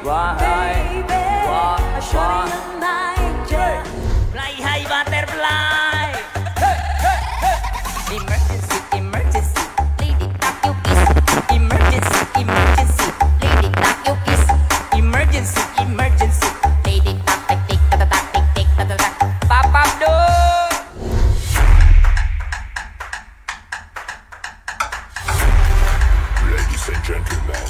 baby. Shawty on my angel. Fly high butterfly. Emergency, emergency. Lady tak you kiss. Emergency, emergency. Lady tak you kiss. Emergency, emergency. Lady tak tak tik tak tak tik tik tak tak. Pop up door. Ladies and gentlemen,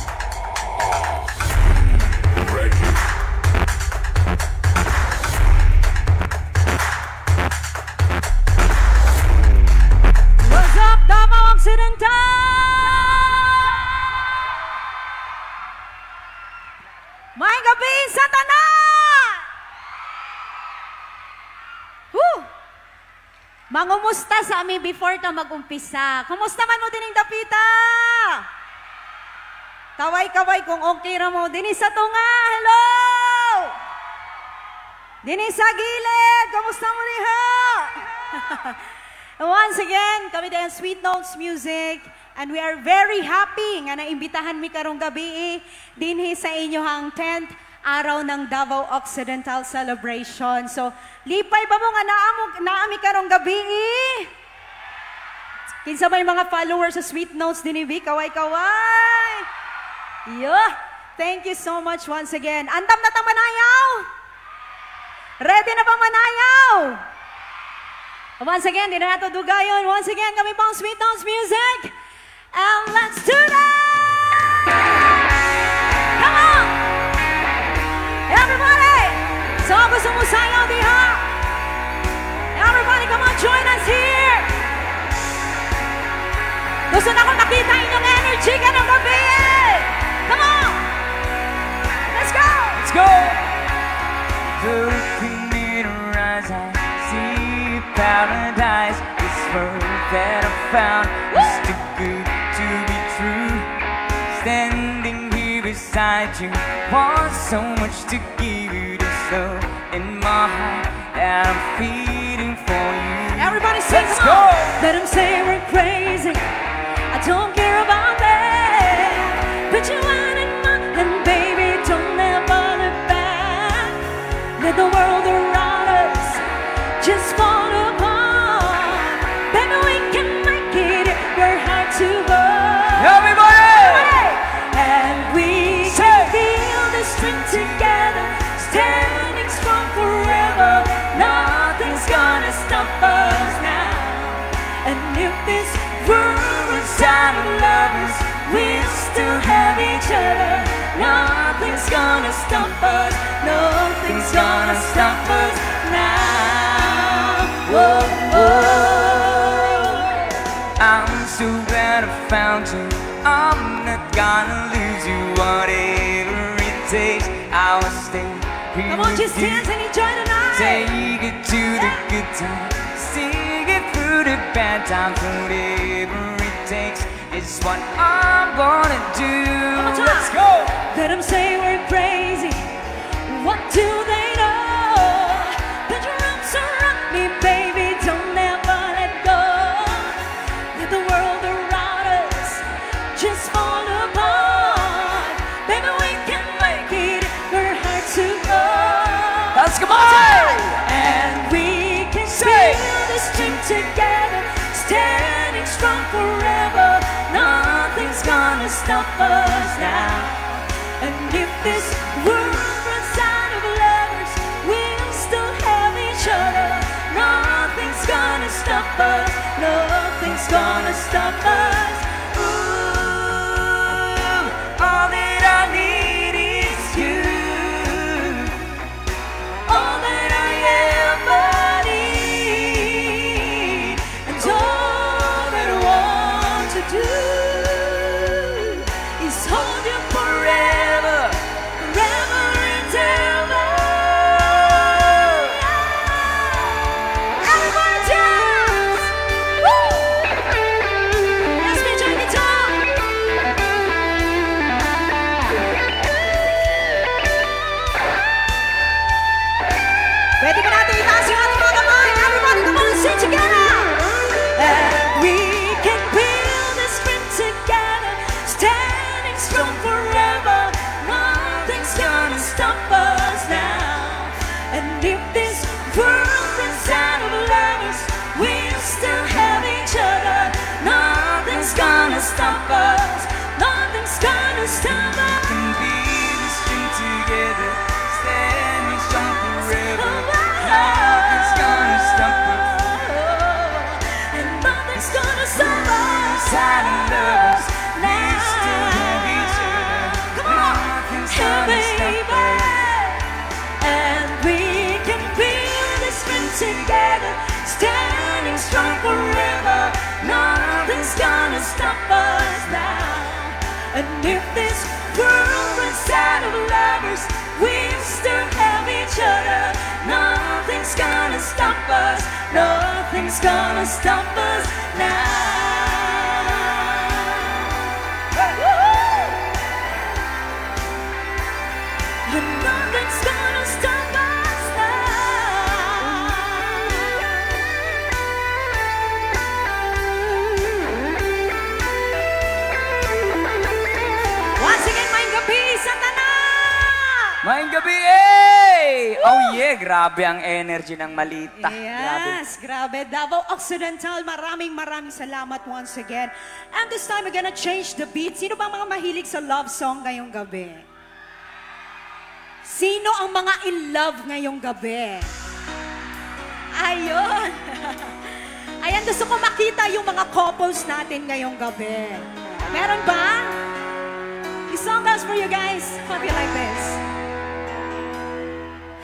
ready. What's up, Davao Occidental? May gabi sa tanan! Woo! Mangumusta sa amin before ta mag-umpisa. Kumusta man mo dining dapita? Kaway-kaway kung okay ra mo. Dini sa tunga, hello! Dini sa gilid, kumusta mo niha? Once again, kami din Sweet Notes Music, and we are very happy nga naimbitahan mi karong gabi dinhi sa inyohang 10th araw ng Davao Occidental Celebration. So, lipay ba mo nga naami karong gabi? Kinsa may mga followers sa Sweet Notes dinhi, kaway-kaway! Yeah! Thank you so much once again. Andam na ta manayaw? Ready na ba manayaw? Once again, di na nato dugayon. Once again, kami pong Sweet Notes Music. And let's do that! Come on! Everybody! So, gusto mo sayaw diha? Everybody, come on, join us here! Gusto na ko makita inyong energy kanong gabi! Come on! Let's go! Let's go! Looking in her eyes, I see paradise. This world that I found is too good to be true. Standing here beside you, want so much to give you this love in my heart that I'm feeling for you. Everybody sing, Let's come go! on! Let them say we're crazy. I don't care about that. Put you out in my and baby, don't ever look back. Let the world around us just fall apart. Baby, we can make it. We're hard to go. Everybody! And we can feel the strength together, standing strong forever. Nothing's gonna stop us now. And if this world runs out of lovers, we'll still have each other. Nothing's gonna stop us. Nothing's gonna stop us now. Whoa, whoa. I'm so glad I found you. I'm not gonna lose you. Whatever it takes, I will stay here. Come on, with just you. dance and enjoy the night. Take it to the good times. Sing it through the bad times. Whatever it takes is what I'm gonna do. One more time. Let's go! Let them say we're crazy. What do they know? Put your arms around me, baby. Don't ever let go. Let the world around us just fall apart. Baby, we can make it. We're hard to go. Let's go! On! And we can Say. feel the strength together, standing strong forever. Nothing's gonna stop us now. And if this world runs out of lovers, we'll still have each other. Nothing's gonna stop us. Nothing's gonna stop us. Ooh, all that I need is you. All that I ever need, and all that I want to do is hold you forever, forever and ever. Everybody dance! Woo! Yes, Mitch, silent lovers, we still have each other. Come on, Nothing's yeah, gonna stop baby. us. And we can build this friend together, standing strong forever. Nothing's gonna stop us now. And if this world runs out of lovers, we still have each other. Nothing's gonna stop us. Nothing's gonna stop us now. And nothing's gonna stop us now. Once again, maing gabi sa tanan! Maayong gabi, eh! Oh yeah, grabe ang energy ng Malita. Grabe. Yes, grabe. Davao Occidental, maraming salamat once again. And this time, we're gonna change the beat. Sino bang mga mahilig sa love song ngayong gabi? Sino ang mga in love ngayong gabi? Ayun. Ayan, gusto ko makita yung mga couples natin ngayong gabi. Meron ba? This song goes for you guys. Hope you like this.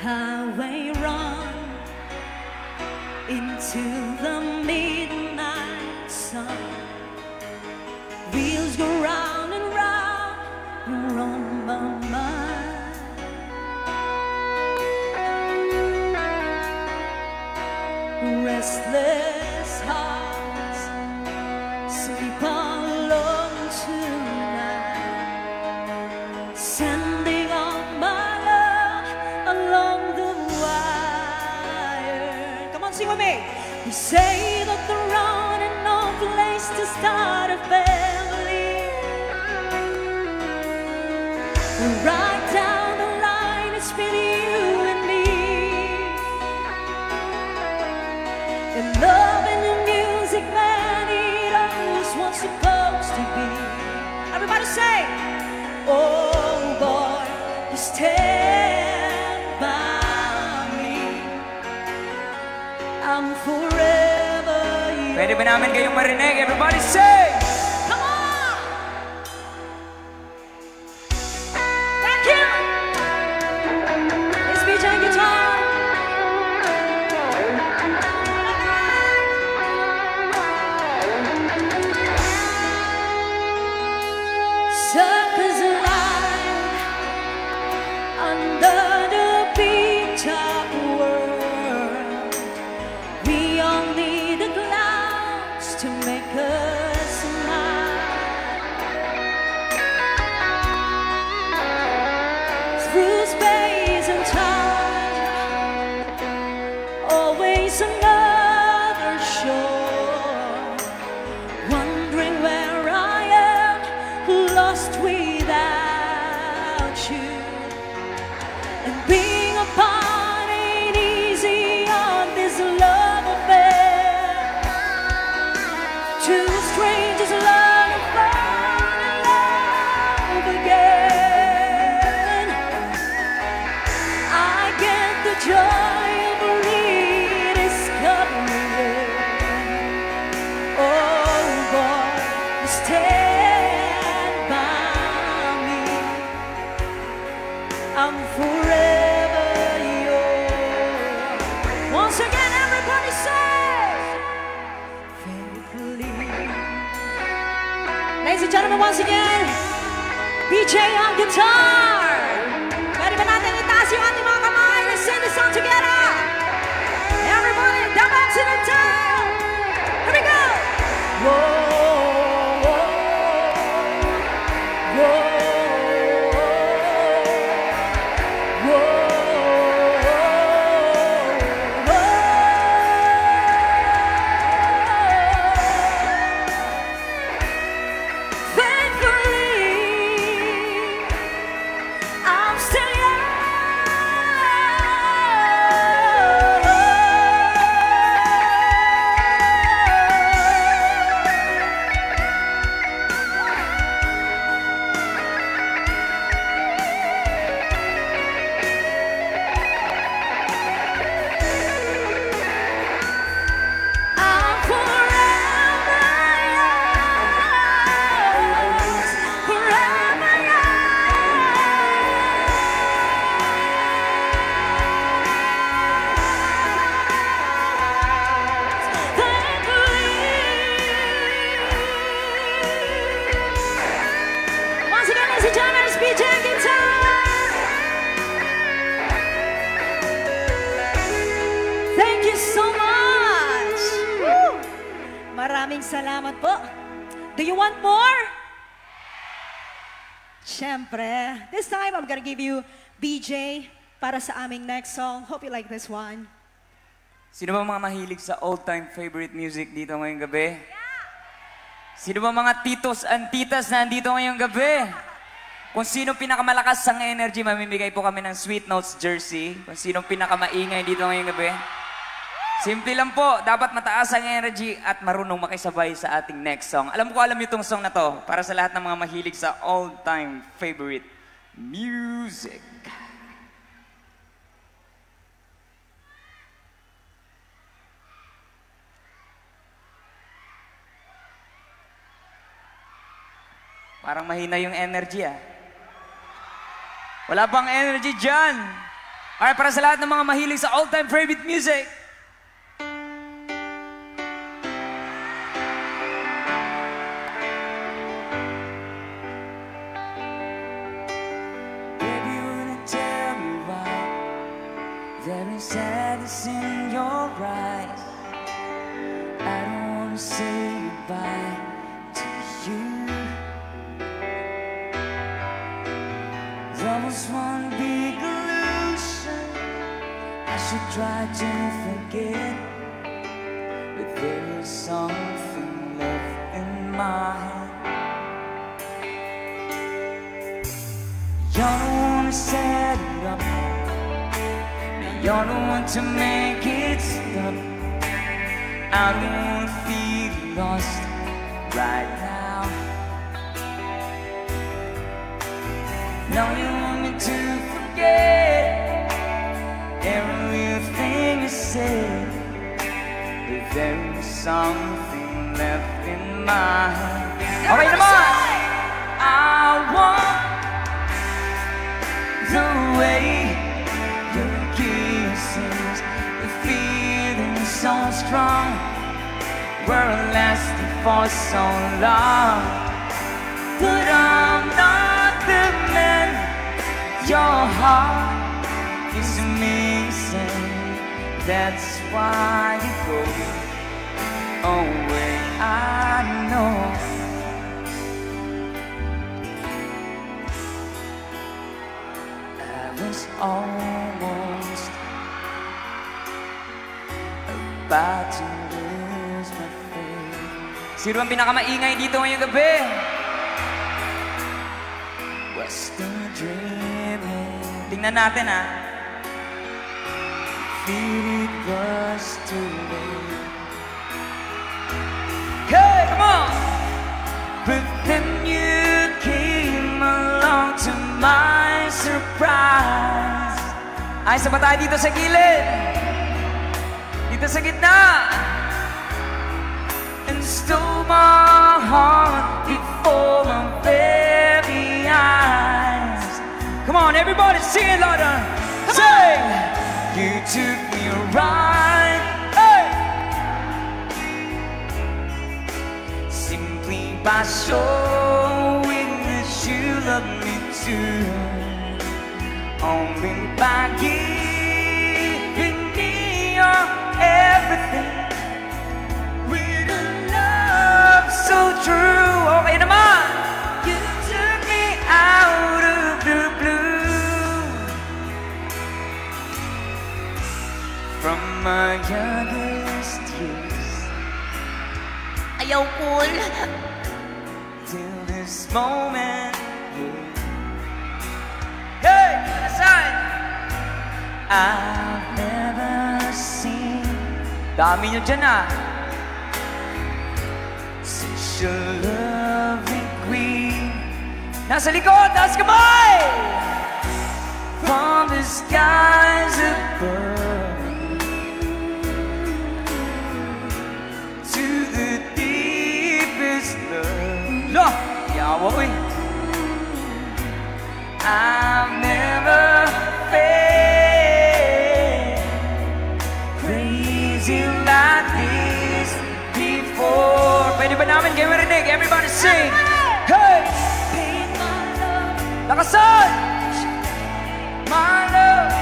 Highway run into the midnight sun. Wheels go round and round, you're on my mind. Restless hearts sleep alone tonight, sending all my love along the wire. Come on, sing with me. You say that there ain't no place to start a family. Right down the line, it's been you and me. And love and the music, man, it always was supposed to be. Everybody say, oh boy, you stand by me. I'm forever yours. Pwede ba namin kayong marinig? Everybody say! Come on! Thank you! It's BJ Guitar. Circles line under the beach-top world. We all need the clouds to make us smile. Through space and time, always another shore. Wondering where I am, lost without you. And being apart ain't easy on this love affair. Two strangers learn to fall in love again. I get the joy of rediscovering. Oh boy, you stand by me. I'm forever yours. Once again, everybody say, faithfully. Ladies and gentlemen, once again, BJ on guitar. Pwede ba natin itaas yung ating mga kamay? Let's sing this song together. Everybody, down to the town. Here we go. Whoa. Maraming salamat po. Do you want more? Siyempre. This time, I'm gonna give you BJ para sa aming next song. Hope you like this one. Sino ba mga mahilig sa all-time favorite music dito ngayong gabi? Sino ba mga titos and titas na nandito ngayong gabi? Kung sino pinakamalakas ang energy, mamimigay po kami ng Sweet Notes jersey. Kung sino pinakamaingay dito ngayong gabi. Simple lang po, dapat mataas ang energy at marunong makisabay sa ating next song. Alam ko alam niyo itong song na to para sa lahat ng mga mahilig sa all-time favorite music. Parang mahina yung energy ah. Wala bang energy dyan? Alright, para sa lahat ng mga mahilig sa all-time favorite music. Baby, wanna tell me why there is sadness in your eyes. I don't wanna say goodbye to you. There was one big illusion I should try to forget, but there is something left in my heart. You're the one to set it up, you're the one to make it stop. I don't wanna feel lost right now. Now you want me to forget everything you said, but there is something left in my heart. Okay naman! I want the way your kisses, the feeling so strong, we're lasting for so long, but I'm not the man. Your heart is amazing, that's why you go away. I know. I was almost about to lose my faith. Sino ang pinakamaingay dito ngayong gabi? Was the dreaming? Tingnan natin ah. Feel it was too late. Hey, come on! But then you came along to my surprise. Ay, sama tayo dito sa gilid. Dito sa gitna. And stole my heart before my very eyes. Come on, everybody, sing it louder. Say, you took me right. Hey! Simply by showing that you love me too. Only by giving me your everything. With a love so true. Okay naman. You took me out of the blue. From my youngest years, Ayaw cool. till this moment. Hey, aside. I've never seen. Dami nyo dyan ah. Such a lovely queen. Nasa likod, taas kamay! From the skies above to the deepest love. Look, yawa uy. I've never felt crazy like this before. Pwede ba namin kayo marinig? Everybody sing! Hey! Lakasan! My love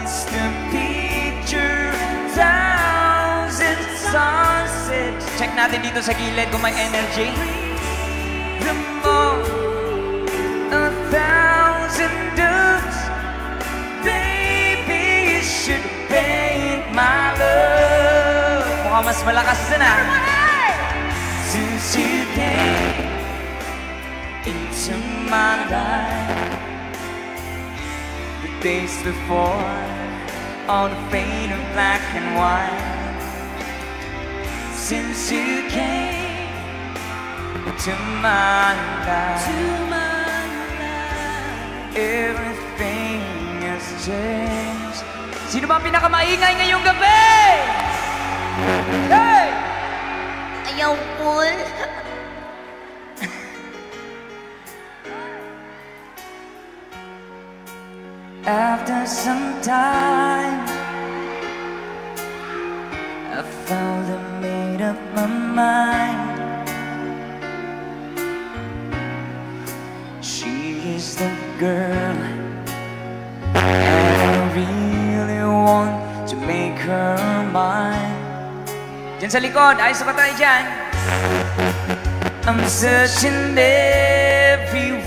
is the picture, thousand sunsets. Check natin dito sa gilid kung may energy. The more 1,000 doves, baby, you should paint my love. Mukhang mas malakas na. Since you came into my life, the days before, all the faded black and white. Since you came to my life, everything has changed. Sino ba ang pinakamaingay ngayong gabi? Hey! Ayaw, Paul. After some time, I finally made up my mind. She is the girl, and I really want to make her mine. Diyan sa likod, ayos na ba tayo dyan? I'm searching everywhere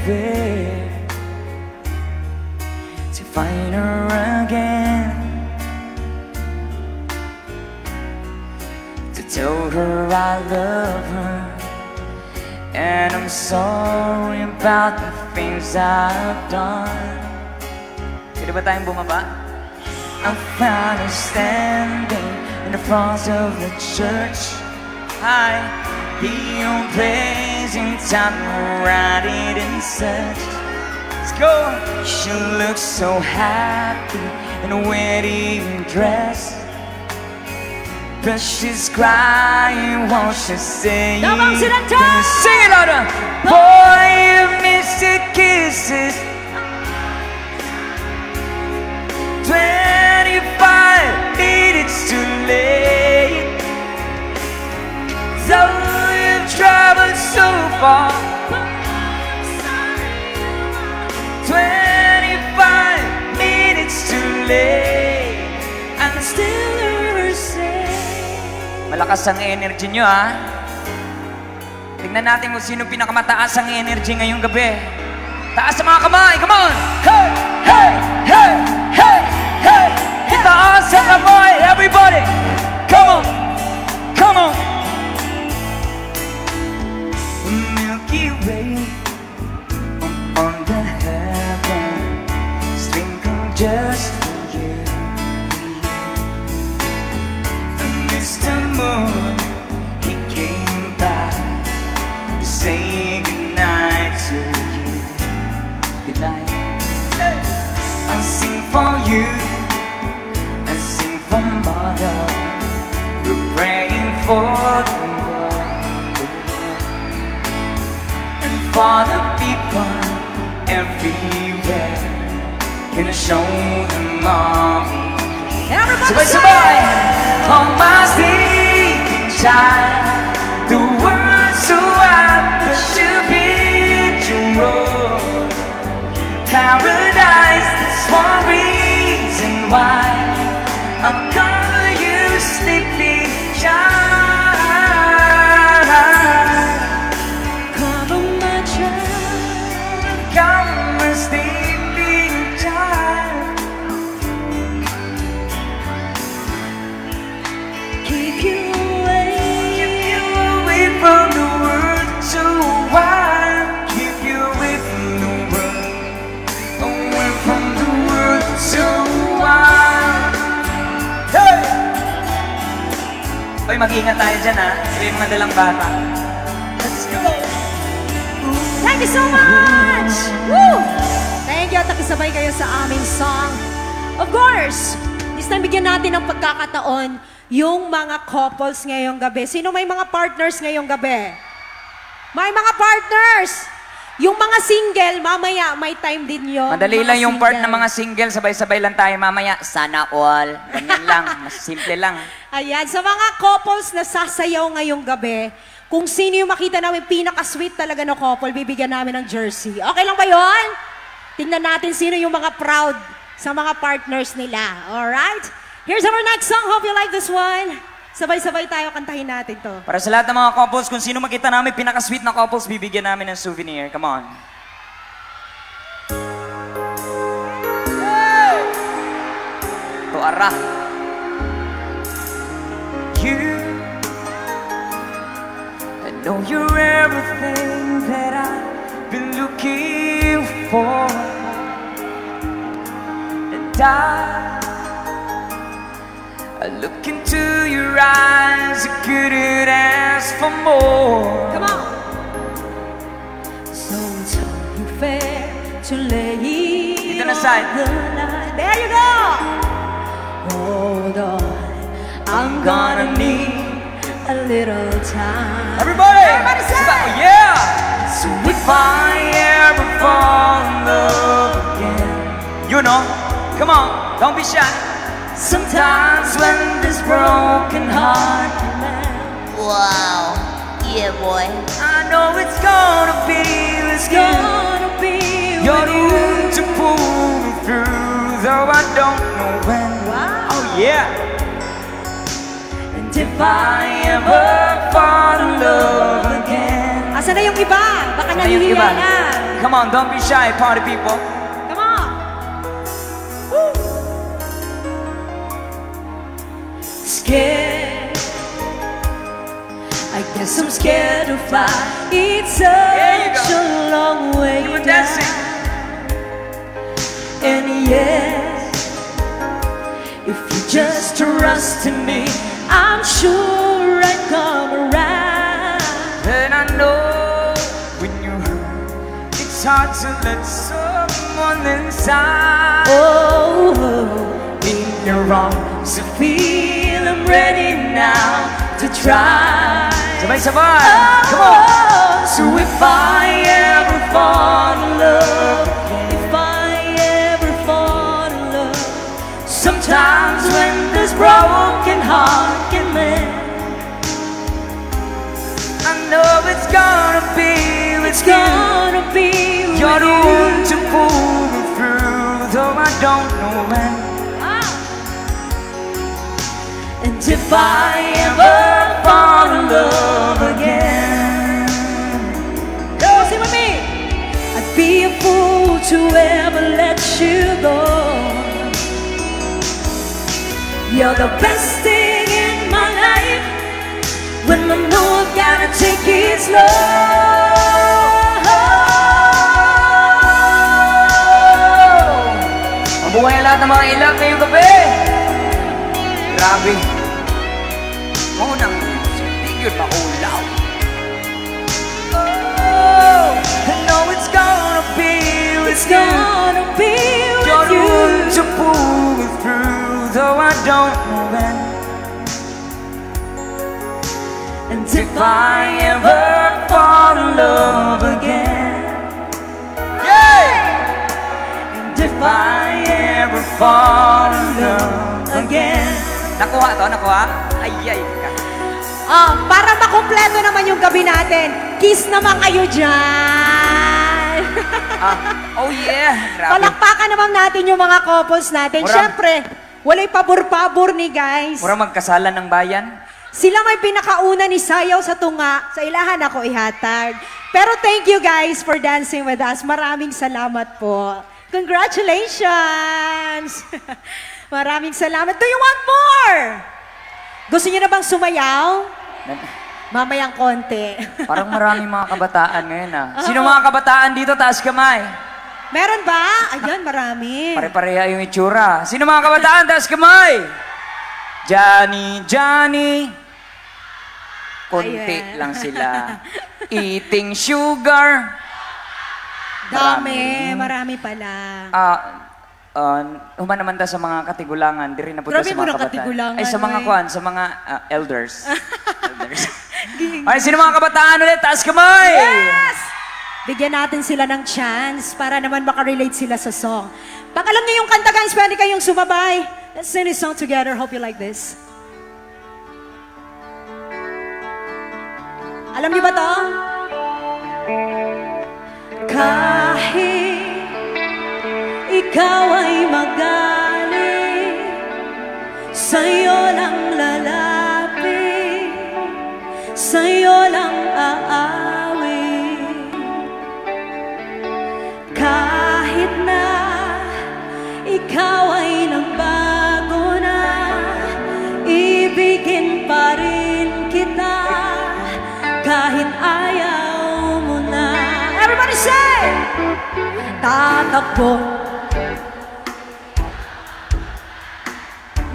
to find her again, to tell her I love her, and I'm sorry about the things I've done. Pwede ba tayong bumaba? I found her standing in the front of the church. Hi, the old blazing time right in search. Let's go. She looks so happy in a wedding dress, but she's crying while she's saying, Sing it louder. Boy, you missed your kisses. 25 minutes too late. So you've traveled so far. 25 minutes too late. I'm still the same. Malakas ang energy nyo, ha? Tingnan natin kung sino pinakamataas ang energy ngayong gabi. Taas sa mga kamay, come on! Hey! Hey! Hey! Hey! Hey! Taas sa kamay, everybody! Come on! Come on! The Milky Way on the heaven, sprinkled just for you. And Mr. Moon, he came by to say goodnight to you. Good night. I'll sing for you, I'll sing for Mother. We're praying for the world and for the people everywhere. Gonna show them all. Sabay-sabay! On my sleeping child, the world so wide, but you'll be road. Paradise, that's one reason why I'm calling you sleepy child. Come on, my child. Come on, sleepy child. Keep you away from the world so wide. Keep you away from the world, away from the world so wide. Hey! Hoy, mag-ingat tayo dyan, ha? Sabihin mga dalang bata. Let's go! Thank you so much! Woo! Thank you at nakisabay kayo sa aming song. Of course, this time bigyan natin ng pagkakataon yung mga couples ngayong gabi. Sino may mga partners ngayong gabi? May mga partners! Yung mga single, mamaya may time din yun. Madali mga lang yung part single. ng mga single, sabay-sabay lang tayo mamaya. Sana all. Ganyan lang, mas simple lang. Ayan, sa mga couples na sasayaw ngayong gabi, kung sino yung makita namin pinaka-sweet talaga na couple, bibigyan namin ng jersey. Okay lang ba yun? Tingnan natin sino yung mga proud sa mga partners nila. Alright? Here's our next song. Hope you like this one. Sabay-sabay tayo, kantahin natin to. Para sa lahat ng mga couples, kung sino makita namin pinaka-sweet na couples, bibigyan namin ng souvenir. Come on. Tuara. I know you're everything that I've been looking for. And I look into your eyes, I couldn't ask for more. Come on! So it's only fair to lay Dito na on side. the line. There you go! Hold on, I'm gonna need a little time. Everybody! Everybody say! Oh, yeah! So if I ever fall in love again, you know, come on, don't be shy. Sometimes when this broken heart can mend, Wow. Yeah, boy. I know it's gonna be, it's Gonna be You're with the you. one to pull me through, though I don't know when. Wow! Oh yeah! And if I ever fall in love again. Asa na yung iba? Baka Ano yung nahihiya iba? na. Come on, don't be shy, party people. Come on! Woo! Scared, I guess I'm scared to fly. It's There you such go. a long way You were down. dancing. And yes, if you just trust in me, I'm sure I'd come around. And I know when you hurt, it's hard to let someone inside. Oh, In your arms, I feel I'm ready now to try. sabay-sabay. Come on. Oh, so if I ever fall in love, if I ever fall in love, sometimes when this broken heart can mend, I know it's gonna be, it's gonna be You're with the you. one to pull me through, though I don't know when. Ah. And if I ever fall in love again, go sing with me. I'd be a fool to ever let you go. You're the best thing in my life. When I know I've gotta take it slow. Mabuhay ang lahat ng mga ilang ngayong gabi. Grabe. Unang figure pa ulaw. Oh, I know it's gonna be with It's you. gonna be You're with the one you. to pull me through, though I don't know when. And If I ever fall in love again, yeah! And if I Ever fall in love again. Nakuha to, nakuha? Ay, ka. Para makumpleto naman yung gabi natin, kiss naman kayo dyan. Oh yeah, grabe. Palakpakan naman natin yung mga couples natin. Murang- Siyempre, walay pabor-pabor ni guys. Mura magkasalan ng bayan. Sila may pinakauna ni Sayaw sa tunga. Sa ilahan ako ihatag. Pero thank you guys for dancing with us. Maraming salamat po. Congratulations! Maraming salamat. Do you want more? Gusto niyo na bang sumayaw? Mamayang konti. Parang maraming mga kabataan ngayon Sino mga kabataan dito? Taas kamay. Meron ba? Ayan, marami. Pare-pareha yung itsura. Sino mga kabataan? Taas kamay. Johnny, Johnny. Konti Ayan. lang sila. Eating sugar. Marami pala. Human naman ta sa mga katigulangan, di rin na po Grabe sa mo mga ng kabataan. katigulangan, Ay, sa mga oy. kwan, sa mga elders. Elders. Ay, sino mga kabataan ulit? Taas kamay! Yes! Bigyan natin sila ng chance para naman makarelate sila sa song. Pag alam niyo yung kanta guys, pwede kayong sumabay. Let's sing this song together. Hope you like this. Alam niyo ba to? Kahit ikaw ay magaling, sa'yo lang lalapit. sa'yo lang aawin. Kahit na ikaw ay nagbago na, ibigin pa rin kita kahit ayaw mo na. Everybody say! Tatakbo.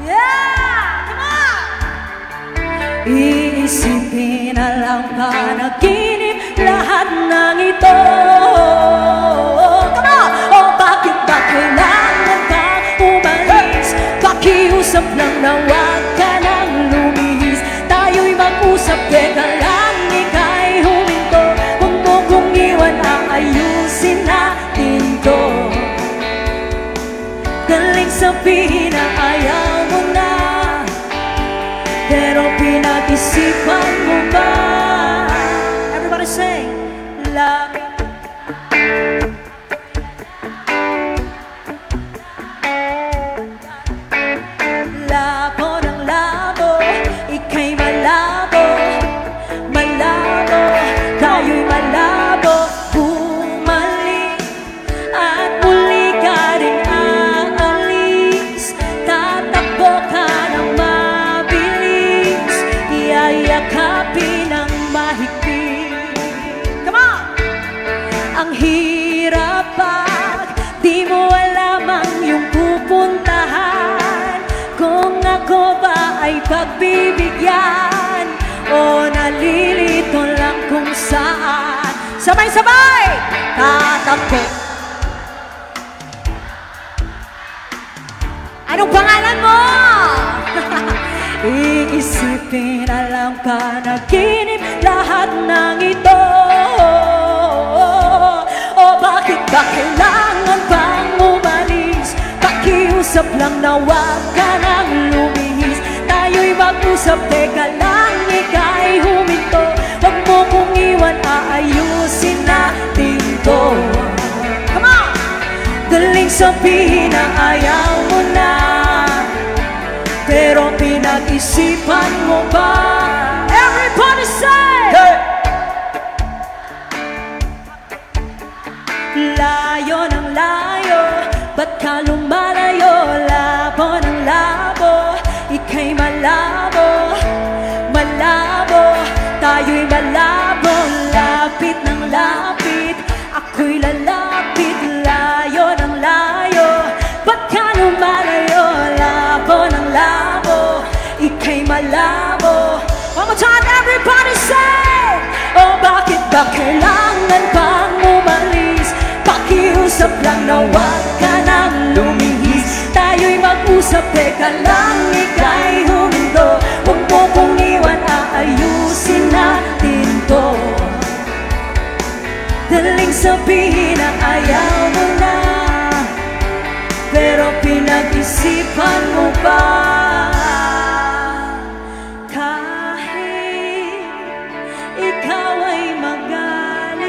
Yeah! Come on! Iisipin na lang panaginip lahat ng ito. Come on! O bakit ba kailangan kang umalis? Pakiusap lang na wag ka nang lumihis. Tayo'y mag-usap, teka lang, ika'y huminto. Huwag mo kong iwan, aayusin natin to. Galing sabihin na ayaw mo na, pero pinag-isipan mo ba? Everybody sing, love. Labo ng labo, ika'y malabo, malabo, tayo'y malabo. Bumalik at muli ka rin aalis. Tatakbo ka ng mabilis, iyayakapin ng mahigpit. Come on! Ang hirap pag di mo alam ang iyong pupuntahan. Kung ako ba ay pagbibigyan o nalilito lang kung saan. Sabay-sabay! Tatakbo. Anong pangalan mo? Iisipin na lang panaginip lahat ng ito. O bakit ba kailangan pang umalis? Pakiusap lang na wag ka nang lumihis. Tayo'y mag-usap, teka lang, ika'y huminto. Huwag mo kong iwan, aayusin natin to. Come on! Galing sabihin na ayaw mo na, pero pinag-isipan mo ba? Everybody say! Hey! Layo ng layo, ba't ka lumalayo? Labo ng labo, ika'y malabo, malabo, tayo'y malabo. Lapit ng lapit, ako'y lalapit. Layo ng layo, ba't ka lumalayo? Labo ng labo, ika'y malabo. One more time, everybody say! Oh, bakit ba kailangan pang umalis? Pakiusap lang na wag ka nang lumihis. Tayo'y mag-usap, teka lang, ika'y huminto. Huwag mo kong iwan, aayusin natin to. Daling sabihin na ayaw mo na, pero pinag-isipan mo ba? Kahit ikaw ay magaling,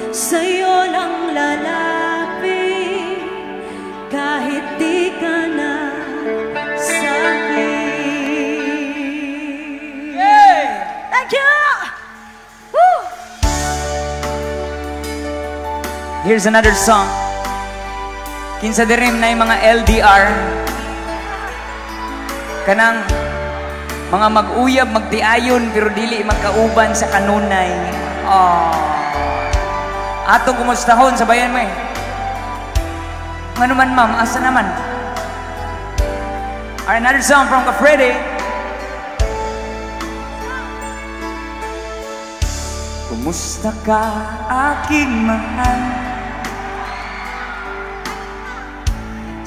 sa'yo lang lalapit. Kahit di ka na sa'kin. Yay! Thank you! Woo! Here's another song. Kinsa dirim na yung mga LDR. Kanang mga mag-uyab, magtiayon, pero dili magkauban sa kanunay. Atong kumustahon, sabayan mo eh. Ano man ma'am, asa naman? Alright, another song from Kafrede. Kumusta ka, aking mahal?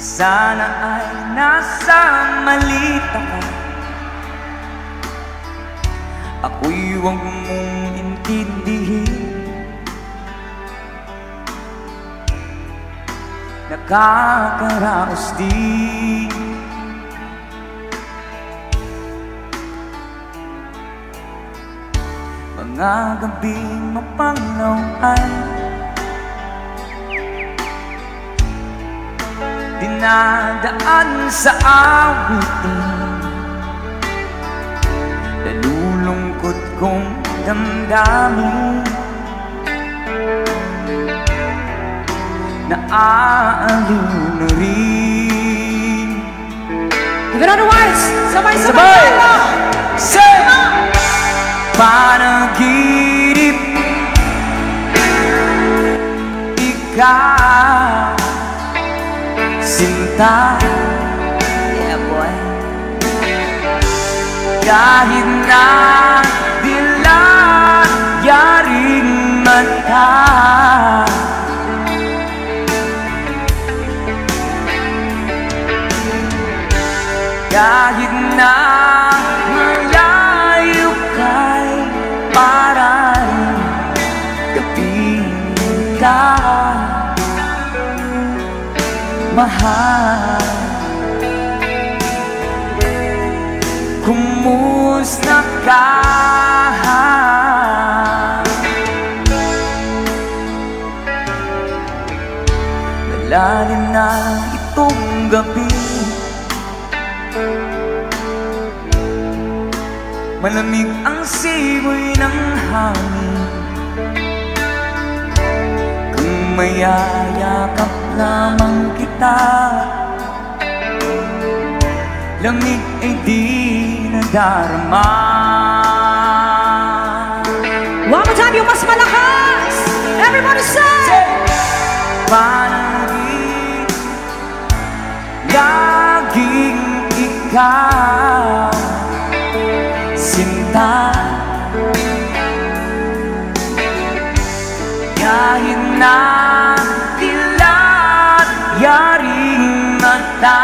Sana ay nasa malita ka. Ako'y huwag mong intindihin. Nakakaraos din. Mga gabing mapanglawan, dinadaan sa awitin. Nalulungkot damdamin na aaliw na rin. Give it other words! Sabay! Say! Panaginip ikaw sinta. Yeah, boy. Kahit na yaring mata, kahit na malayo kay parang kapiling ka, mahal. Kumusta ka? Malalim na itong gabi, malamig ang simoy ng hangin. Kung mayayakap lamang kita, lamig ay di nadarama. One more time, yung mas malakas! Everybody say! Panagin, laging ikaw sinta. Kahit na dilat yaring mata,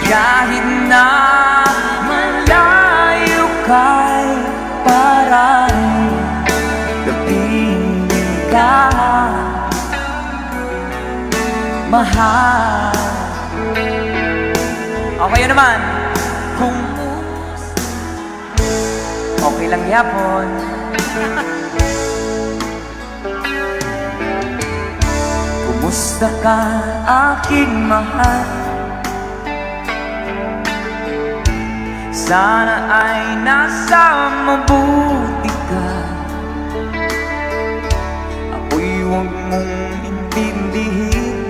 kahit na malayo kay parang kapiling ka, mahal. Okay naman. Kung okay lang yapon. Kumusta ka, aking mahal? Sana ay nasa mabuti ka. Ako'y huwag mong intindihin,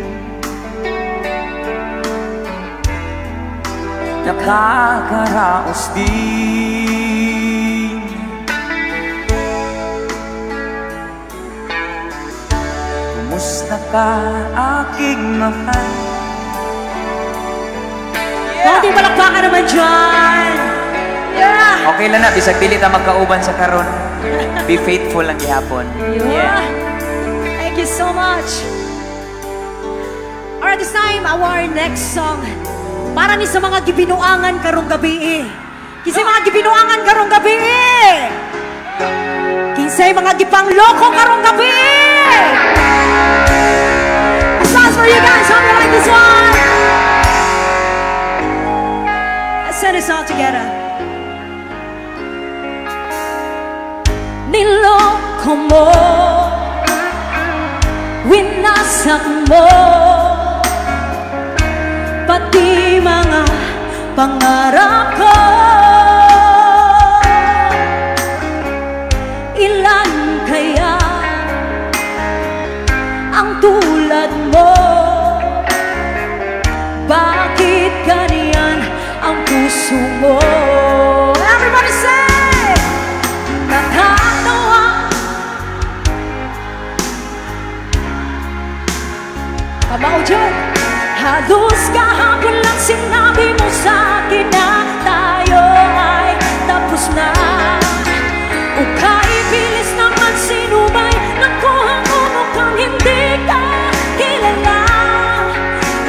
nakakaraos din. Kumusta ka, aking mahal? Konti palakpakan naman dyan! Yeah! Okay lang na, bisag dili ta magkauban sa karon. Be faithful lang gihapon. Yeah. Thank you so much. Alright, this time, our next song. Para ni sa mga gibinuangan karong gabi. Kisay mga gibinuangan karong gabi. Kisay mga gipangloko karong gabi. This song's for you guys. Hope you like this one. Let's sing this all together. Niloko mo, winasak mo, pati mga pangarap ko. Ilan kaya ang tulad mo? Bakit ganyan ang puso mo? Everybody say! Nakatawa. Kamao dyan. Halos kahapon lang sinabi mo sa akin na tayo ay tapos na. O kaibilis naman sinumay, nakuha mo mukhang hindi ka kilala.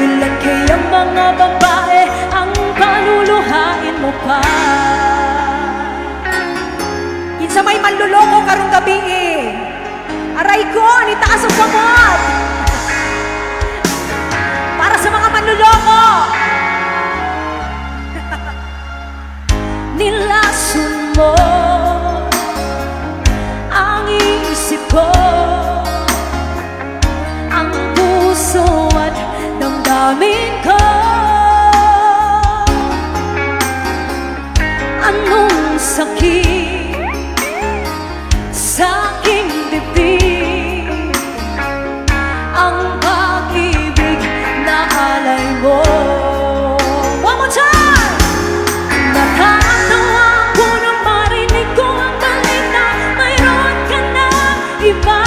Ilan kaya mga babae ang paluluhain mo pa? Kinsa may manluloko karong gabi eh. Aray ko, nitaas ang kamot. Para sa mga manluloko. Nilason mo ang isip ko, ang puso at damdamin ko. bibig ang pag-ibig na alay mo. One more time! Nakakatawa ko na marinig ko ang balita, mayroon ka na iba.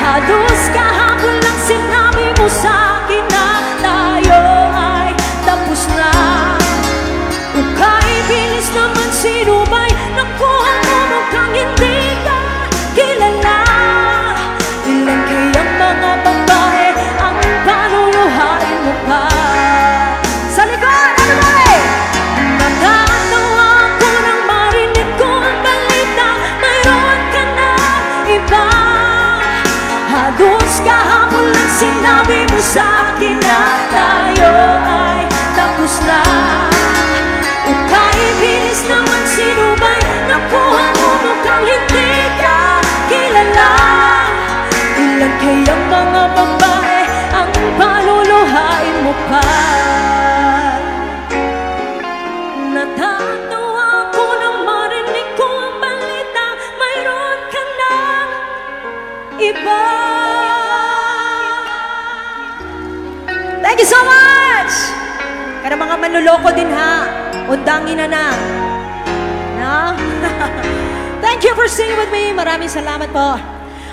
Halos kahapon lang sinabi mo sa'kin na tayo ay tapos na. O kahit bilis naman sinubay, nakuha mo mukhang hindi ka kilala. Ilan kayang mga babae ang paluluhain mo pa? Sa likod, everybody! Nakakatawa ko nang marinig ko ang balita, mayroon ka na iba. Halos kahapon lang sinabi mo sa'kin na tayo ay tapos na. O kahit bilis naman sinubay, nakuha mo mukhang hindi ka kilala. Ilan kayang mga babae ang paluluhain mo pa? Natatawa ko nang marinig ko ang balita, mayroon ka na iba. Thank you so much! Kaya mga manluloko din ha, undangin na. No? Thank you for singing with me. Maraming salamat po.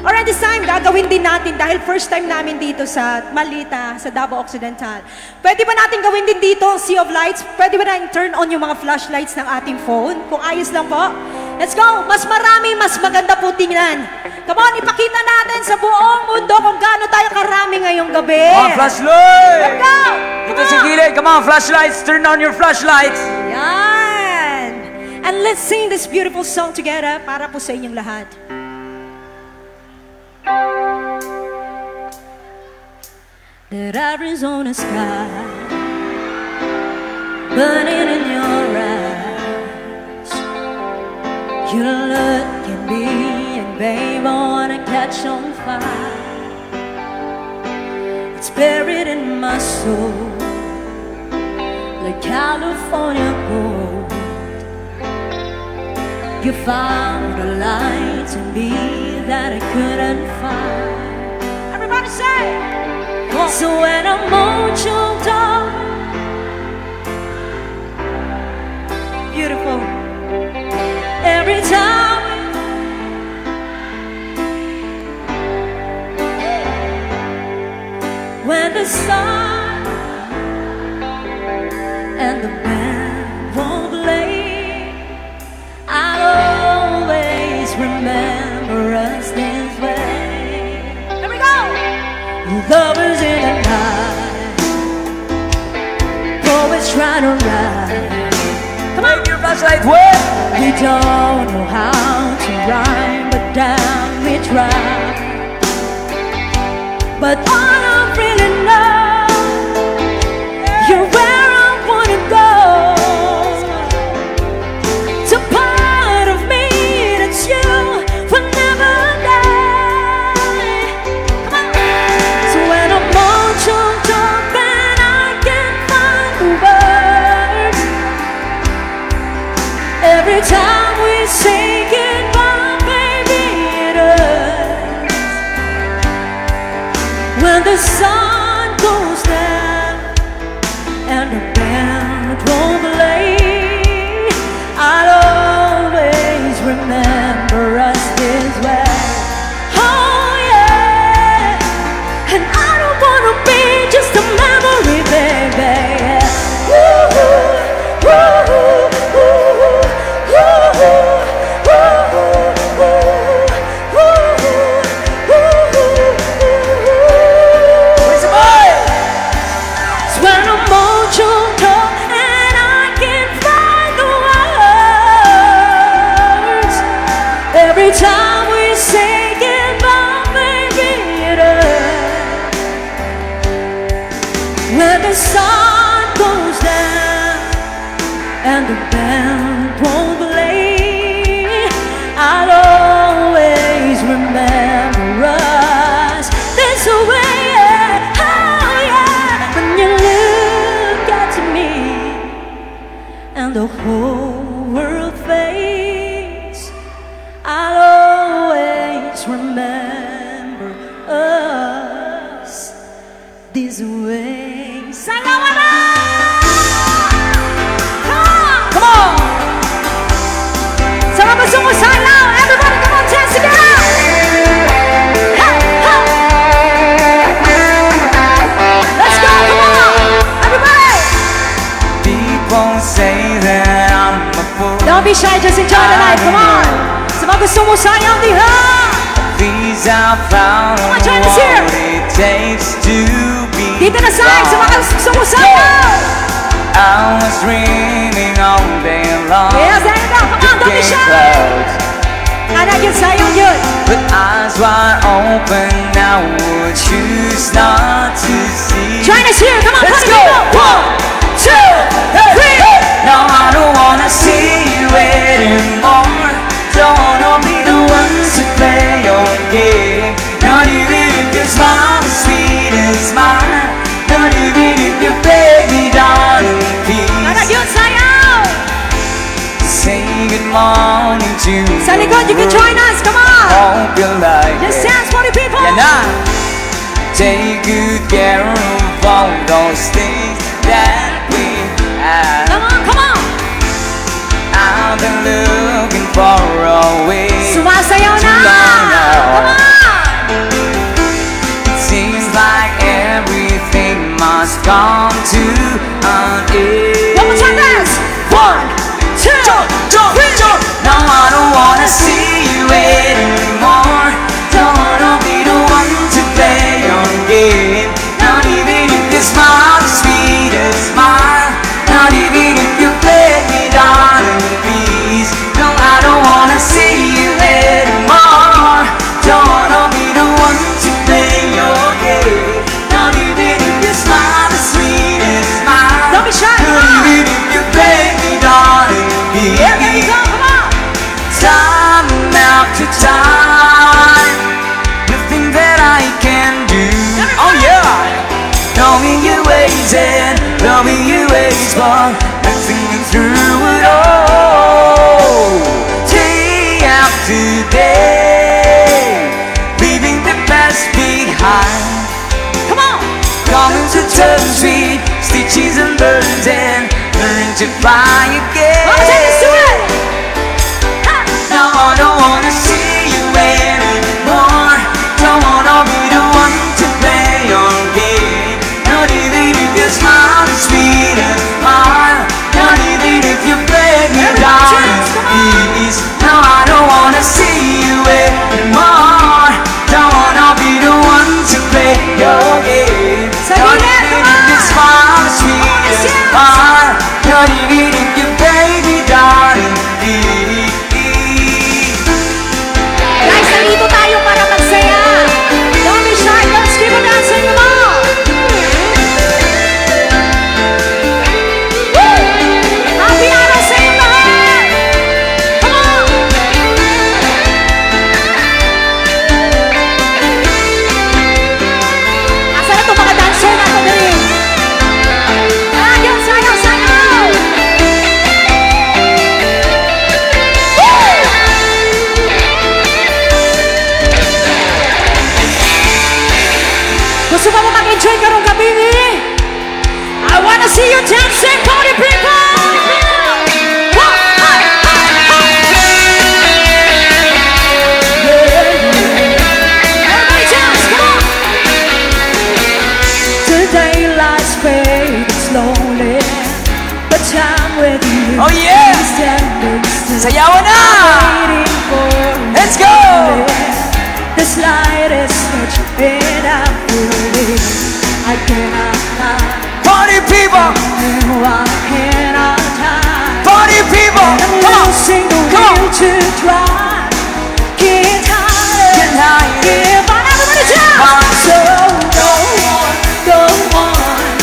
Alright, this time, gagawin din natin dahil first time namin dito sa Malita, sa Davao Occidental. Pwede ba natin gawin din dito ang Sea of Lights? Pwede ba natin turn on yung mga flashlights ng ating phone? Kung ayos lang po. Let's go! Mas marami, mas maganda po tingnan. Come on, ipakita natin sa buong mundo kung gaano tayo karami ngayong gabi. Come on, flashlight! Let's go! Dito sa gilid. Come on, flashlights. Turn on your flashlights. Yan! And let's sing this beautiful song together para po sa inyong lahat. That Arizona sky burning in your eyes. You look at me and babe, I wanna catch on fire. It's buried in my soul like California gold. You found a light in me that I couldn't find. Everybody say! So when I'm all choked up, beautiful. Every time when the sun and the band won't play, I'll always remember us this way. Here we go! Lovers in the night, poets trying to write. Come on, your flashlight. What? we don't know how to rhyme, but damn, we try. But all I really know, you're where I wanna go. It's a part of me that's you will never die. Come on. So when I'm all choked up and I can't find the words, every time we say goodbye, baby, it hurts. When the sun goes down and the band won't play, I'll always remember us this way. Oh yeah, and I don't wanna be just a memory, baby. Woo-hoo, woo-hoo, woo-hoo, woo-hoo, woo-hoo, woo-hoo, woo-hoo, woo-hoo. I found Come on, join us here. what it takes to be Dito na sa mga sumusama. I was dreaming all day long. Yes, there you go. Come on, don't be shy. Clouds. Anak yun sa'yo yun. But eyes wide open, I would choose not to see. Join us here. Come on, Let's party go! people. 1, 2, 3. No, I don't wanna see you anymore. Don't wanna be the ones to play your game. Not even if your smile is sweet as mine. Not even if you beg me down in Anak peace. yun sa'yo. Say good morning to Sa likod, you can join us. Come on. Hope you like Just it. dance, party people. Yeah, nah. Take good care of all those things that we have. Come on, come on. I've been looking for a way. Sumasayaw na. long now. Come on. It seems like everything must come to an end. One more time, dance. 1, 2, 3. No, I don't wanna see you anymore. Don't wanna be the one to play your game. Not even if your smile is sweet as mine. Not even if you beg me down in peace. No, I don't wanna see you anymore. Don't wanna be the one to play your game. Not even if your smile is sweet as mine. Don't be shy, come Not on. even if you beg me down in peace. Yeah, there you go. Come on. Time after time, nothing that I can do. Oh yeah, knowing your ways and loving your ways, but nothing through it all. Day after day, leaving the past behind. Come on. Coming to terms with stitches and burns and learn to fly again. Come on, take us to it. Ha. No, I don't wanna see you anymore. Don't wanna be the one to play your game. Not even if your smile is sweet and mine. Not even if you beg me down in peace. No, I don't wanna see you anymore. Don't wanna be the one to play your game. Not even if your smile is sweet as mine. Not even if you beg me down in peace. Guys, nandito tayo para magsaya. Don't be shy. Let's keep on dancing. Come on. Woo! Happy araw sa inyo lahat. Come on. Asa na itong mga dancer natin rin? Ayaw, sayaw, sayaw. Woo! Gusto mo mag-enjoy karong gabi ni? I wanna see you dancing, party people! One, hai, hai, hai. Everybody dance, come on! The daylight fades slowly, but time with you Oh yeah! is standing still. Sayawan na! Waiting for you. Let's go! This light is such and I'm feeling I cannot lie. Party people! No, I cannot hide. Party people! I'm Come on! losing the Come on! will to try. Can't hide it. Can't hide it. If I never let it down. So go on, go on.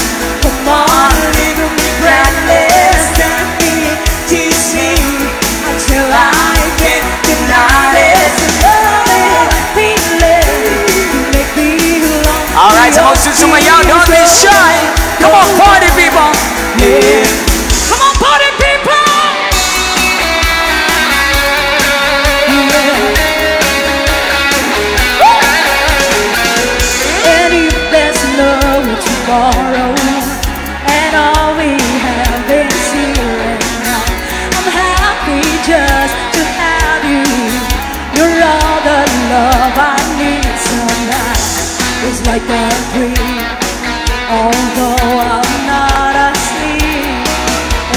Come on, leave me breathless. Stand me, tease me until I get denied it. Make me long. Alright, sa mga susumayaw, don't be shy! Come on, party people! Yeah! Come on, party people! And if there's no tomorrow, and all we have is here and now, I'm happy just to have you. You're all the love I need tonight. It's like a dream, although I'm not asleep.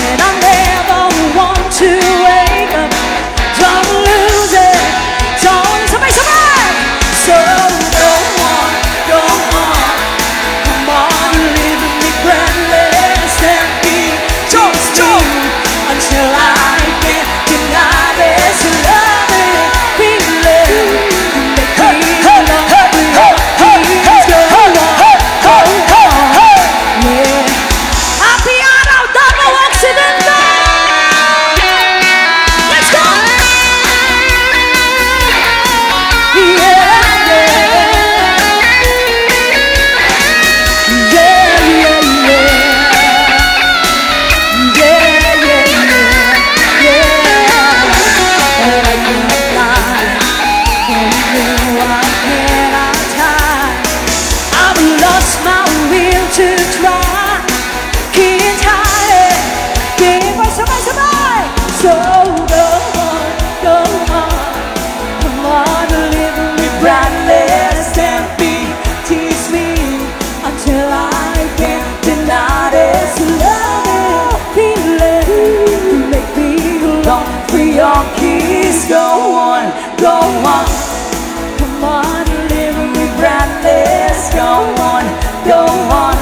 And I never want to wake up. Don't lose it. Don't somebody. So Why can't I try? I've lost my will to try. Can't hide it. Give us somebody. So go on, go on. Come on, live me breathless and be. Tease me until I can't deny this love feeling. Make me long for your kiss. Go on, go on. Come on, live me breathless. Go on, go on.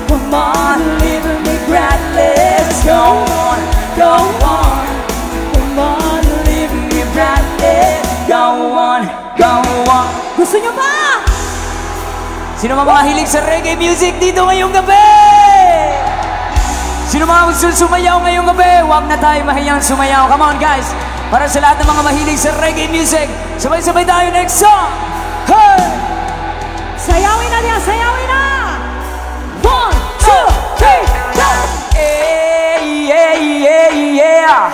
Come on, live me breathless. Go on, go on. Come on, live me breathless. Go on, go on. Gusto nyo ba? Sino mga mahilig sa reggae music dito ngayong gabi? Sino mga gusto sumayaw ngayong gabi? Huwag na tayo mahiyang sumayaw. Come on guys! Para sa lahat ng mga mahilig sa reggae music, sabay-sabay tayo next song! Hey! Sayawin na niya, sayawin na! 1, 2, 3, go! Hey, yeah, yeah, yeah!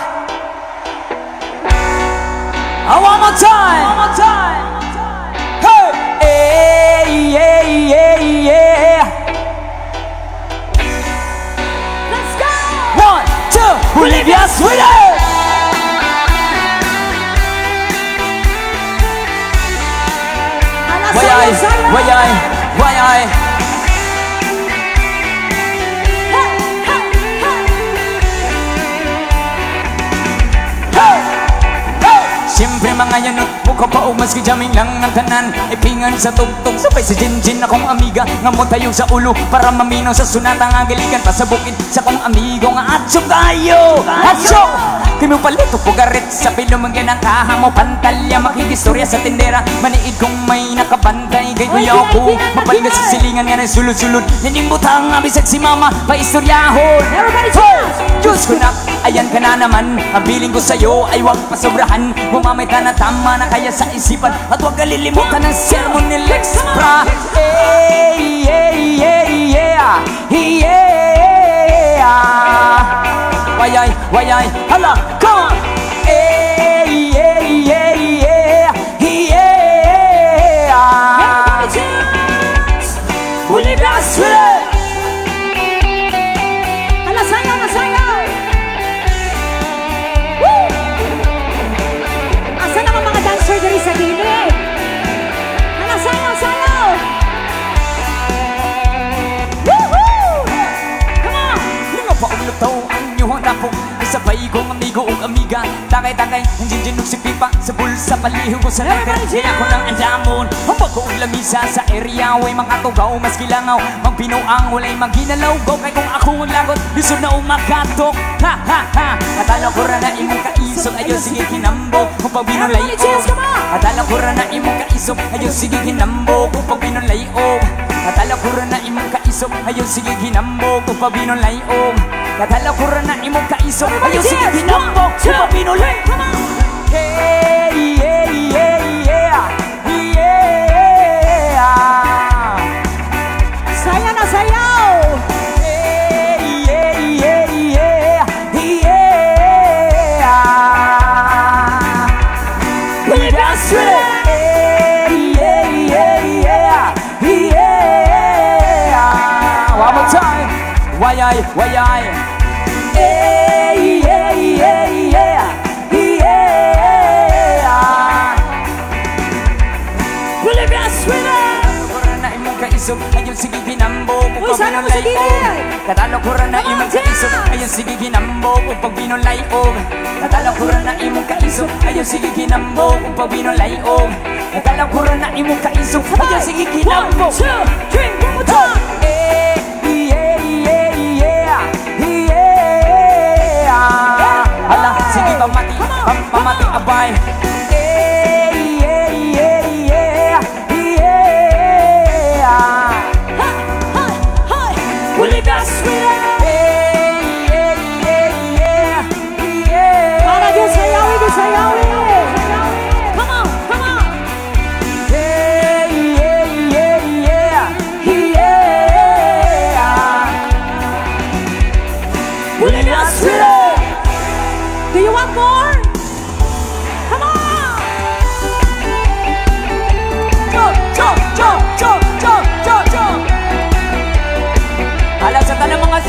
One more time! One more time! Hey! Hey, yeah, yeah, yeah! Let's go! 1, 2, Bolivia, Sweden! Why? Siyempre mga yanot, buka pa o maski jamming lang ang tanan. Ipingan sa tugtog, sabay sa jinjin akong amiga. Nga mo tayo sa ulo, para maminaw sa sunatang agaligan. Pa sa bukid sa kong amigo, nga atsok kayo! Atsok! Kami palito pugarit sa pilumangyan ang kahamo. Pantalya, makikistorya sa tindera. Maniid kong may nakabantay, kay kuya ko. Mapaligat sa silingan nga ng sulod-sulod. Ninimbutang abisag si mama, paistoryahon. Diyos ko na, ayan ka na naman. Ang piling ko sa'yo ay huwag pasobrahan. Mamay ka na tama na kaya sa isipan. At huwag kalilimutan ng sermon ni Lex Pra. Hey, hey, hey, yeah. Yeah. Wayay, hala, come on. Hey, hey, hey, yeah. Yeah. Bolivia, Sweden. Hala, sayaw na sayaw! Surgery sa gilid. Hala, sayaw! Woohoo! Come on! Nga pa ang lutaw ang inyong napong. Isabay kong amigo o amiga. Takay-takay, ang jinjinog si pipa. Sa bulsa paliho ko sa lagar. Kaya ko ng andamon. Ang pag-uog lamisa sa area. Way makatugaw, mas kilangaw. Magpinuang, walay maghinalaw. Go kay kung ako ang lagot. Lisod na umakatok. Ha, ha, ha. Katalo ko rin na imong kaisog. Ayaw, sige, kinambo. Kung pabinulay o. Katalo ko rin na imong kaisog. Ayaw, sige, kinambo. Kung pabinulay o. Katalo ko rin na imong kaisog. Ayaw, sige, kinambo. Kung pabinulay o. Katalo ko rin na imong kaisog. Ayaw, sige, kinambo. Kung pabinulay. Hey, yeah, yeah, yeah. Yeah. Saya na sayaw! Hey, yeah, yeah, yeah. Yeah. Bolivia, Sweden. Hey, yeah, yeah, yeah. Yeah. One more time. Wayay. Hey, yeah, yeah, yeah. Bolivia, Sweden! Na imong kaisog, ayun sige ginambo. Uy, sana mo sa gilid! Katalo ko rin na imong kaisog, ayun sige ginambo. Kung pag binulay-og. Katalo ko rin na imong kaisog, ayun sige ginambo. Kung pag binulay-og. Katalo ko rin na imong kaisog, ayun sige ginambo. 1, 2, 3, one more time! Hala, sige pamati abay. Bolivia, Sweden! Para din sayawin! Come on!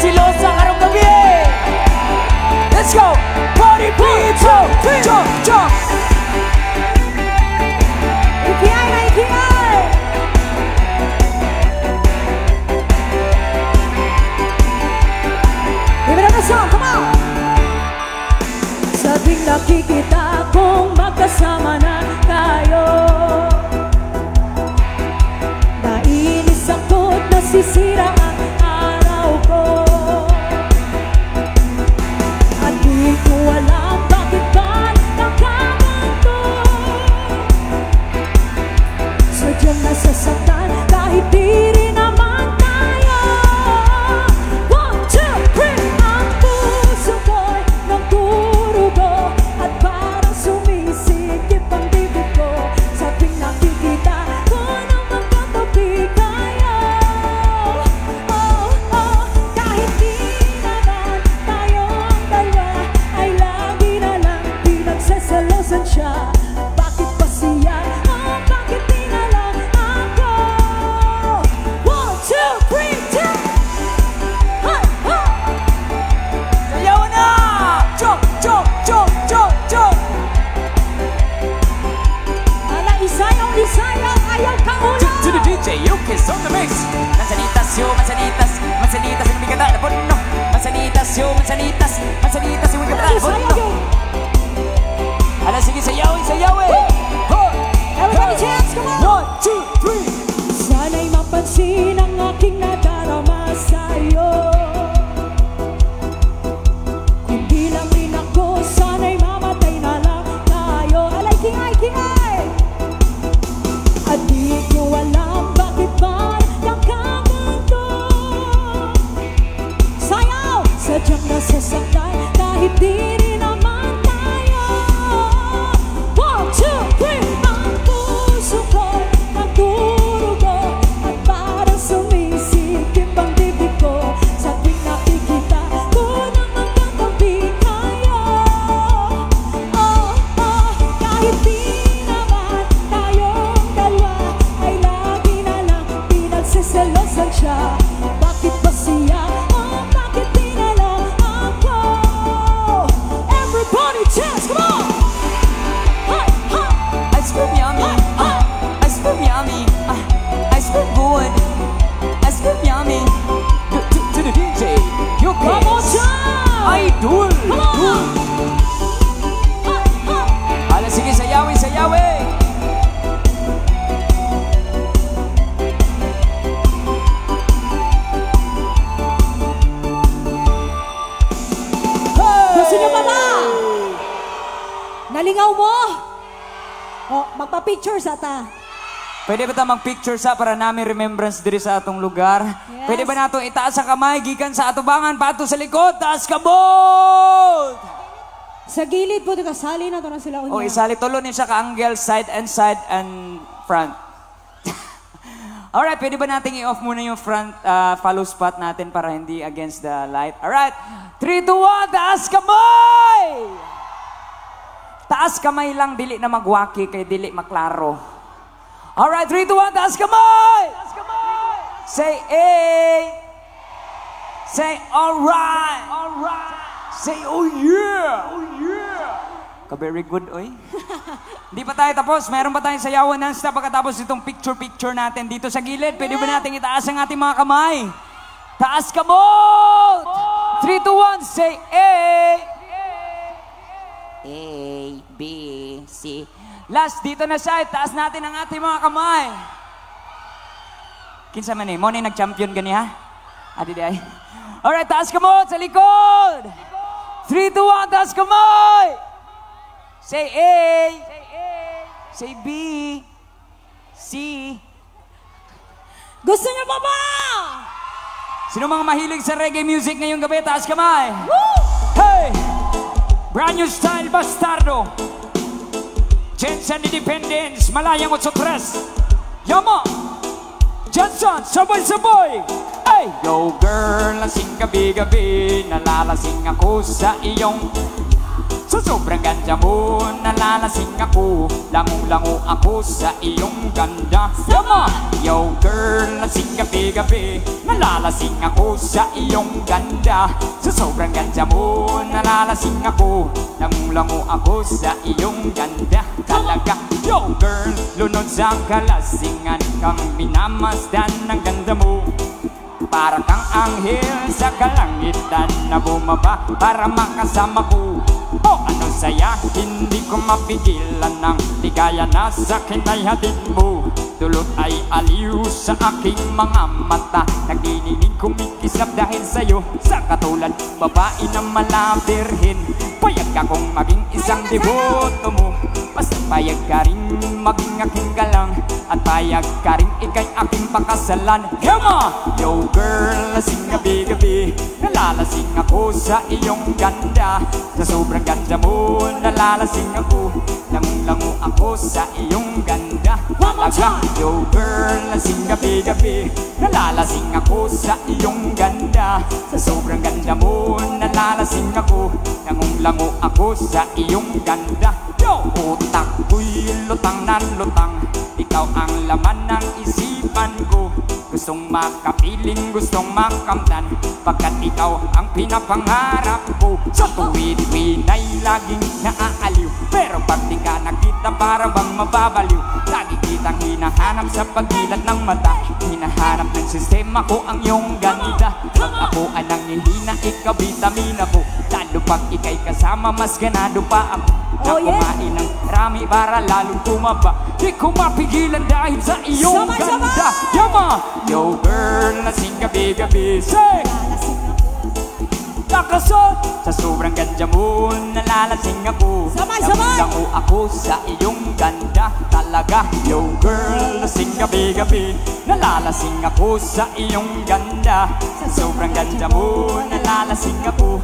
silosa karong gabi. Let's go! Party people! Jump, jump! Ikiay na ikiay! Give it up a song, come on! Sa tuwing nakikita kong magkasama na tayo, nainis ako't nasisira ang araw ko. At di ko alam bakit ba nakaganto. Sadyang nasasaktan kahit di rin naman tayo. 1, 2, 3, ang puso ko'y nagdurugo at parang sumisikip ang bibig ko. Sa tuwing nakikita ko na magkatabi kayo. Oh, oh, kahit di naman tayong dalawa ay lagi na lang pinagseselosan siya. Bakit ba siya? Oh, bakit di na lang ako? 1, 2, 3, 2. Ha, ha. Sayaw na! Jump, jump, jump, jump, jump! Ala, isayaw, isayaw, ayaw ka ulang. To the DJ, you kiss on the mix. Mansanitas yo, mansanitas, mansanitas yung bigatan na puno. Mansanitas yo, mansanitas, mansanitas yung bigatan na Isayaw puno. yun. Ala, sige, sayawin, sayawin. Everybody chance, come on. 1, 2, 3. Sana'y mapansin ang aking nadarama sa'yo. Kung di lang rin ako, sana'y mamatay na lang tayo. Alay, kingay, kingay! At di ko alam bakit ba nakaganto. Sayaw! Sadyang nasasaktan kahit di rin naman tayo. 1, 2, 3, ang puso ko'y nagdurugo at parang sumisikip ang bibig ko. Sa tuwing nakikita ko na magkatabi kayo. Oh, oh, kahit di naman tayong dalawa ay lagi na lang pinagseselosan siya. Bakit ba siya? Oh, bakit di na lang ako? Everybody chance, come on! Hi, hi! Ice cream yummy, ice cream yummy, ice cream good, ice cream yummy. To the DJ, you One more kiss. time! Idol! Come on! Hi, hi! Ala, sige, sayawin, sayawin. Gusto niyo ba ba? Nalingaw mo? Oh, magpa-picture sa ta. Pwede ba tayo mag-picture sa para namin remembrance diri sa atong lugar? Yes. Pwede ba nato itaas sa kamay, gikan sa atubangan, pato sa likod, taas kabot! Sa gilid po, kasali na to na sila O unya. isali tulo ni siya ka-angle, side and front. Alright, pwede ba nating i-off muna yung front follow spot natin para hindi against the light? Alright, 3, 2, 1, taas kamay! Taas kamay lang, dili na magwaki, kay dili maklaro. Alright, 3, 2, 1, taas kamay! Say A. Say alright. Say oh yeah. Ka-very good, oy. Hindi pa tayo tapos. Meron pa tayong sayawan ng step pagkatapos itong picture natin dito sa gilid. Pwede ba natin itaas ang ating mga kamay? Taas kamot! 3, 2, 1, say A. A, B, C. Last, dito na siya. Taas natin ang ating mga kamay. Kinsa man eh. Mo na nag-champion gani ha? Adi di ay. Alright, taas kamot sa likod. 3, 2, 1, taas kamay. Say A. Say B. C. Gusto niyo pa ba? Sino mga mahilig sa reggae music ngayong gabi? Taas kamay. Woo! Hey! Brand new style, Bastardo. Jensen Independence, Malayang 83. Yama! Jensen, sabay-sabay! Hey! Yo girl, lasing gabi-gabi, nalalasing ako sa iyong Sa sobrang ganda mo, nalalasing ako. Lango-lango ako sa iyong ganda. Sama! Yo girl, lasing gabi-gabi. Nalalasing ako sa iyong ganda. Sa sobrang ganda mo, nalalasing ako. Lango-lango ako sa iyong ganda. Talaga, yo girl, lunod sa kalasingan kang minamasdan ng ganda mo. Para kang anghel sa kalangitan na bumaba para makasama ko. O ano saya, hindi ko mapigilan ng ligaya na sa'kin ay hatid mo. Dulot ay aliw sa aking mga mata. Nagdininig kumikisap dahil sa'yo. Sa katulad, babae na malabirhin. Payag akong maging isang deboto mo. Basta payag ka rin maging aking galang. At payag ka rin ikay aking pakasalan. Yama! Yo girl, lasing gabi-gabi. Nalalasing ako sa iyong ganda. Sa sobrang ganda mo, nalalasing ako. Lango-lango ako sa iyong ganda. Talaga, yo girl, lasing gabi-gabi. Nalalasing ako sa iyong ganda. Sa sobrang ganda mo, nalalasing ako. Lango-lango ako sa iyong ganda. Yo! Utak ko'y lutang na lutang. Ikaw ang laman ng isipan ko. Gustong makapiling, gustong makamtan. Pagkat ikaw ang pinapangarap ko. Sa tuwid-tuwid ay laging naaaliw. Pero pag di ka nakita para bang mababaliw. Lagi kitang hinahanap sa pagilat ng mata. Hinahanap ng sistema ko ang iyong ganda. Pag ako ay nanghihina, ikaw vitamina ko. Lalo pag ikay kasama, mas ganado pa ako. Na kumain ng rami para lalong tumaba. Di ko mapigilan dahil sa iyong ganda. Yama! Yo girl, lasing gabi-gabi. Say! Nakasot! Sa sobrang ganda mo, nalalasing ako. Lango ako sa iyong ganda. Talaga, yo girl, lasing gabi-gabi. Nalalasing ako sa iyong ganda. Sa sobrang ganda mo, nalalasing ako.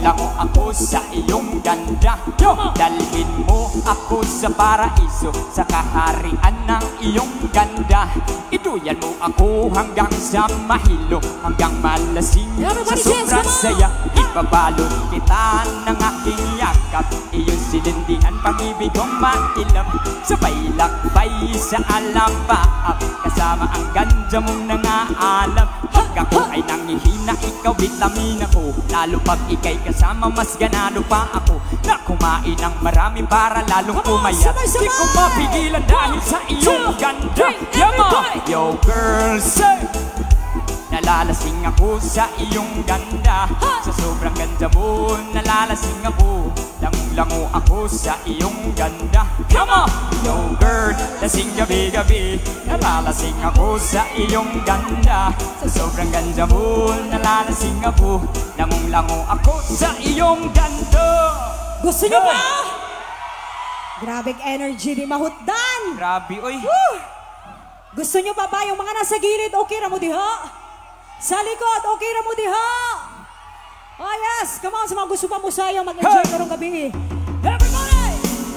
Lango ako sa iyong ganda. Yo, dalhin mo ako sa paraiso, sa kaharian ng iyong ganda. Iduyan mo ako hanggang sa mahilo, hanggang malasing sa sobrang saya. Ibabalot kita ng aking yakap, iyong sinindihan pag-ibig kong mailam. Sabay lakbay sa alapaap, kasama ang ganda mong nangaalam. Pag ako ay nangihina, ikaw vitamina ko. Lalo pag ikay kasama, mas ganado pa ako. Na kumain ng marami para lalong pumayat. Di ko mapigilan dahil sa iyong ganda. Yama! Yo girl, say! Nalalasing ako sa iyong ganda. Sa sobrang ganda mo, nalalasing ako. Lango-lango ako sa iyong ganda. Come on! Yo girl, lasing gabi-gabi. Nalalasing ako sa iyong ganda. Sa sobrang ganda mo, nalalasing ako. Lango-lango ako sa iyong ganda. Gusto nyo ba? Grabing energy ni Mahutdan. Grabe, oy. Woo! Gusto nyo ba yung mga nasa gilid? Okay na mo diha? Sa likod, okay na mo diha? Oh yes, come on, sa mga gusto pa mo sayang mag-enjoy karong gabi. Everybody!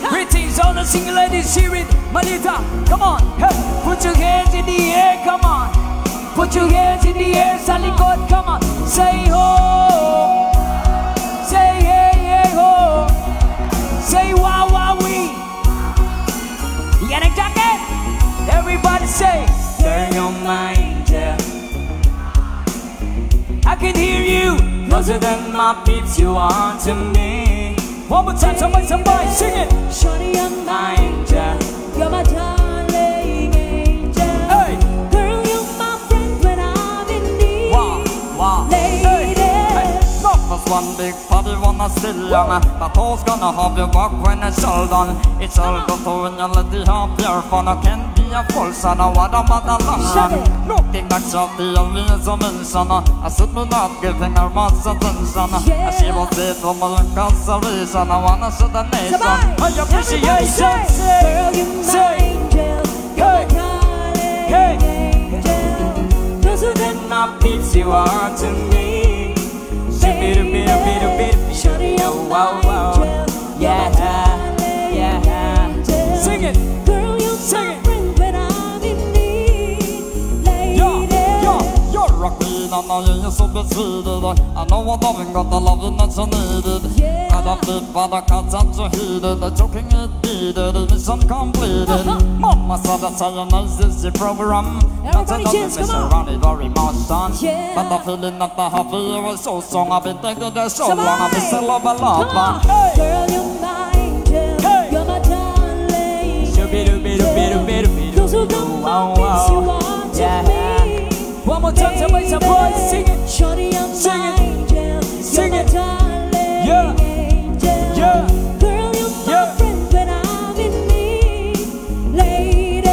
Greetings all the single ladies here in Malita. Come on, hey, put your hands in the air, come on. Put your hands in the air, sa likod, come on. Say ho, say hey, hey ho. Say wow, wow, wee. Yan ang jacket. Everybody say, turn your mind, yeah. I can hear you closer than my peeps, you are to me. One more time, somebody, sing it. Shorty, I'm mine, Angel, you're my darling angel. Hey. Girl, you're my friend when I'm in need. wow, Lady. Hey. Not just one big party, wanna still young. But who's gonna have your back when it's all done? It's all good to when you let the have your fun. I can't be a fool, son, I want a mother long. Looking back at the reason, I should be not giving her much attention. She was there for my consolation. I wanna show the nation my appreciation. Girl, you're my angel, you're my darling angel. Closer than My peeps, you are to me. Shorty, you're my angel, Yeah, yeah. Sing it. Girl, you're Sing my it. friend when I'm in need. Lady. Yo, you're a queen on know you're so defeated. I know what loving got the loving that you needed. Got a flip by the cuts that you heated. The joking it needed, mission completed. Mama said that's how you know this is program. Everybody cheers, come on. Around it very much done. Yeah. But the feeling that the happy you was so strong. I've been thinking that so long. Somebody. I've been still love a love. Girl, you're my angel. Hey. You're my darling. Those who don't know things you are to me. One more time, somebody, sing it. Shorty, I'm Sing my it. angel. Sing You're it. my darling Yeah. angel. Yeah. Girl, you're my Yeah. friend when I'm in need. Lady,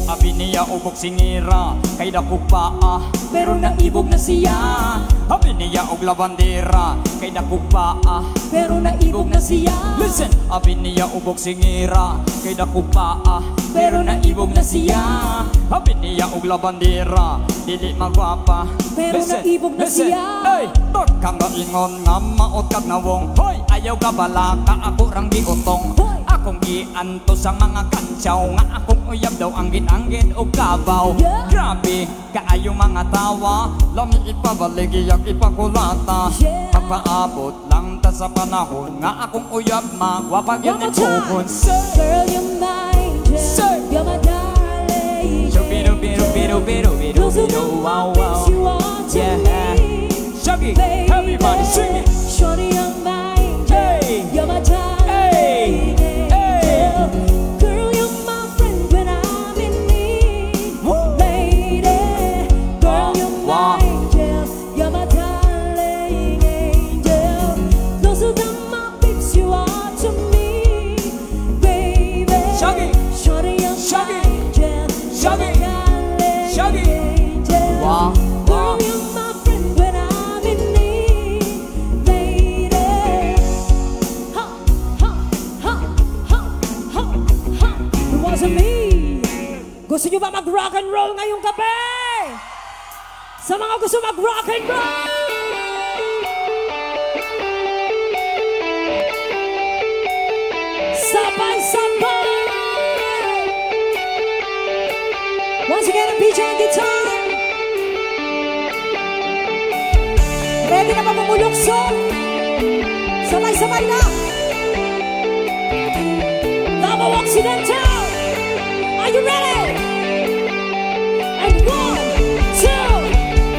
Abi niya ubok singira, kay dako pa pero naibog na siya. Abi niya og labandera, kay dako pa pero naibog na siya. Listen, abi niya ubok singira, kay dako pa pero naibog na siya. Abi niya og labandera, dili magwapa. Pero naibog na siya. Hey, dog kang ingon nga maot kag nawong. Hoy, ayaw ka bala ka ako rang giutong. Hoy. Akong gianto sa mga kantsaw nga akong uyab daw anggit-anggit o kabaw. Yeah. Grabe, kaayo mga tawa, lami ipabalik iyak ipakulata. Yeah. Pagpaabot lang ta sa panahon nga akong uyab magwapag One yan more ang time. tubon. Girl, you're my angel. Say. You're my darling. Biru, Those who don't know wow, things wow. you are to Yeah. me. Shaggy, Baby, everybody sing it. Shorty, you're my angel. Hey. You're my darling Hey. angel. Girl, you're my friend when I'm in need. Woo. Lady, girl, you're Wow. my angel. You're my darling angel. Those who don't know things you are to me. Baby, Shaggy. Shorty, you're Shaggy. my angel. Shaggy. You're my darling Shaggy. angel. Wow. Girl, you're my friend when I'm in need, lady. Ha, ha, ha, ha, ha, ha. It wasn't me. Gusto nyo ba mag-rock and roll ngayong gabi? Sa mga gusto mag-rock and roll! Sabay-sabay! Once again, a PJ on guitar. Ready na ba mamulukso? Sabay-sabay na! Davao Occidental! Are you ready? And 1, 2,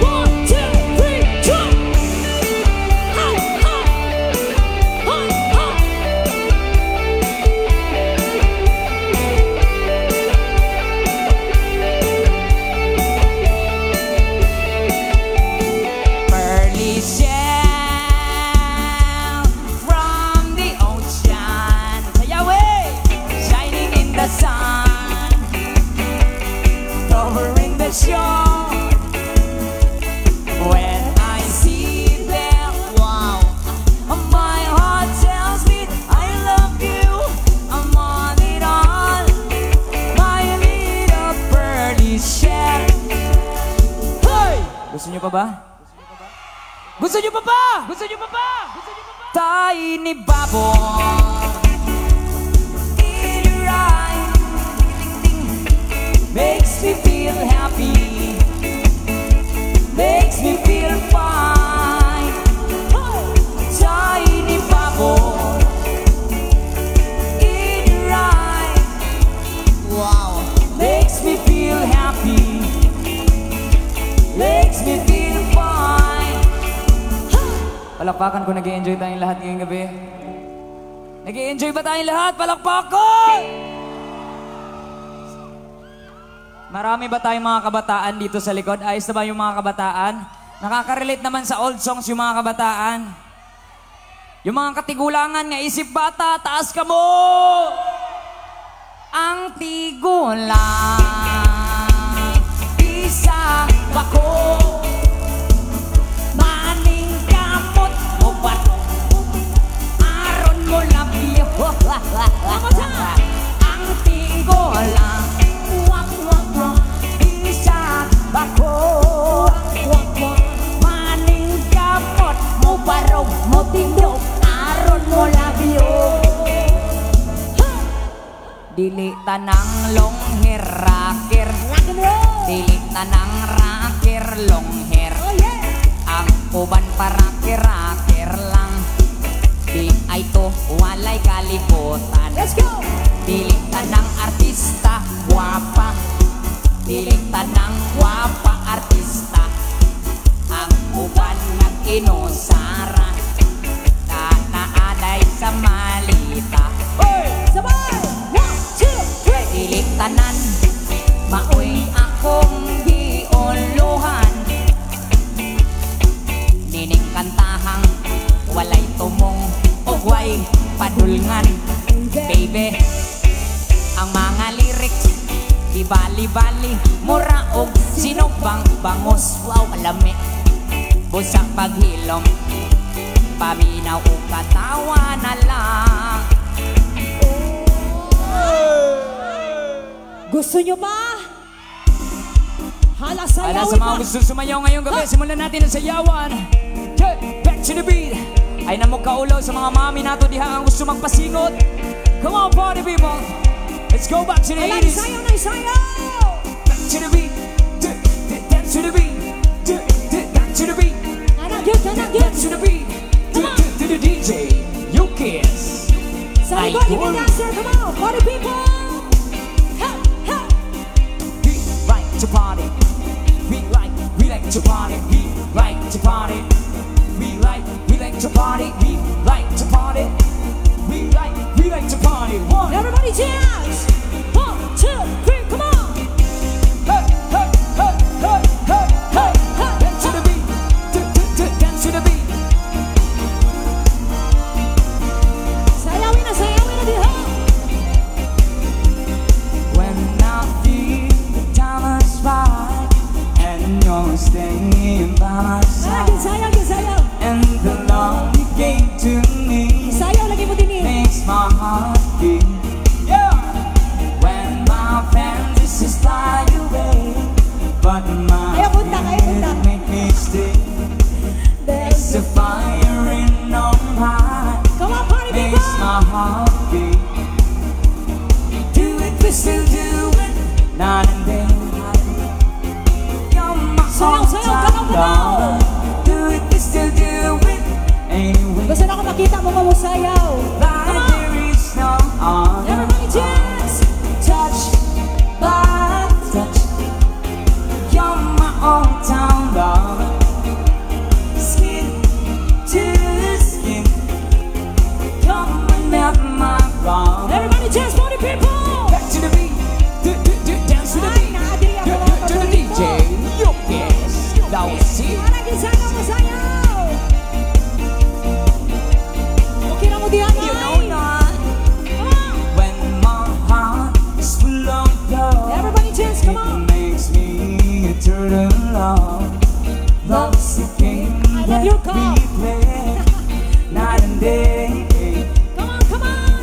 1, 2, 3, jump! Ha, ha! Ha, ha! Pearly shell from the ocean, shining in the sun, covering the shore. When I see them, wow, my heart tells me I love you. I want it all, my little pearly shell. Hey! Gusto niyo pa ba? Gusto niyo pa ba? Gusto niyo pa ba? Gusto niyo pa ba? Tiny bubble in your eye, makes me feel happy, makes me feel fine. Tiny bubble in your eye, wow, makes me feel happy, makes me feel fine. Palakpakan ko, nag-i-enjoy tayong lahat ngayong gabi. Nag-i-enjoy ba tayong lahat? Palakpakan! Marami ba tayong mga kabataan dito sa likod? Ayos na ba yung mga kabataan? Nakaka-relate naman sa old songs yung mga kabataan. Yung mga katigulangan nga isip bata, taas ka mo! Ang tigulang isa ako, maning kamot mo ba't aron mo labi? Ang tigulang wak wak wak isa ako, wak wak maning kamot mo barog mo tindog aron mo labi. Dili tanang long hair rocker, dili tanang rocker long hair. Diliktan ng wapa artista, ang uban nag-inusara, na naaday sa malita. Sabay! 1, 2, 3! Diliktanan, maoy akong giuluhan, nining kantahang walay tumong ugway padulngan. Baby, ang mga lyrics di bali-bali, mura og sinubang bangos. Wow, alami, busak paghilom, paminaw o katawa na lang. Gusto nyo ba? Hala sayawin Para sa mga pa. gusto sumayaw ngayong gabi, simulan natin ang sayawan. Okay, back to the beat. Ay namog kaulo sa mga mami nato diha ang gusto magpasingot. Come on, party people. Let's go back to the Hala, 80s. isayaw na isayaw! Back to the beat. Dance to the beat. Back to the beat. Kanagyan, kanagyan! Dance to the beat. To the DJ. You kiss. Sa likod, you can dancer, come on! Party people! Hey, hey! We like to party. We like to party. We like to party. We like to party. We like to party. We like to party. One. Everybody dance! 1, 2, 3, come on! Hey, hey, hey, hey, hey, hey. Dance to the beat. Dance to the beat. Sayawin na diha! When I feel the time is right and you're staying by my side, Sayaw, sayaw! and the love you gave to me Sayaw lagi mo din eh! makes my heart beat. Yeah. When my fantasies fly away, but my Ayaw punta, ayaw punta. fears make me stay. There's a fire in our heart, Come on, party people! makes my heart beat. Do it, we still do it, night and day. You're my Sayaw, sayaw, all-time galaw! lover. Do it, we still do it, anyway. Gusto na ako makita mo mamusayaw! Like Come on! there is no other. Everybody dance! Touch by touch, you're my all-time lover. Skin to skin, come and melt my heart. Everybody dance, party people! Back to the beat, dance to the Ay, beat, naadiri ako mga to the paborito. DJ. You guess, that was it. Lagi sayaw, masayaw! Okay na mo diyan, You ay! know not Come on! when my heart is full of love. Everybody dance, come on! It makes me turn in love. Love's a game I love that your car. we play night and day. Come on, come on!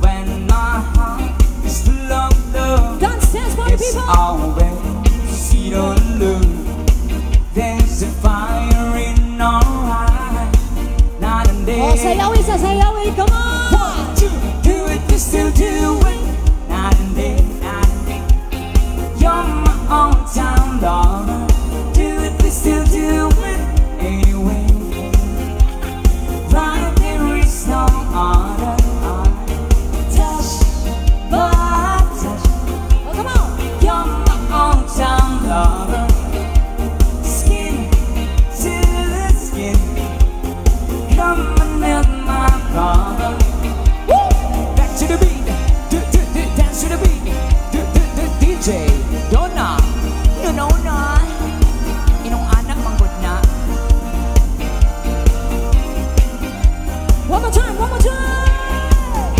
When my heart is full of love, Dance, dance, party it's people! always sweet on love. There's a fire in our eyes, night and day. Oh, sayawin sa sayawin, come on! One, two, do it, we still do it, night and day, night and day. You're my all-time lover. Do it, we still do it anyway. Right there is no other. Touch by touch, Oh, come on! you're my all-time lover. Skin to skin, come and melt my brother. Back to the beat, dance to the beat, DJ Donna, you know na, inong anak manggod na. One more time, one more time!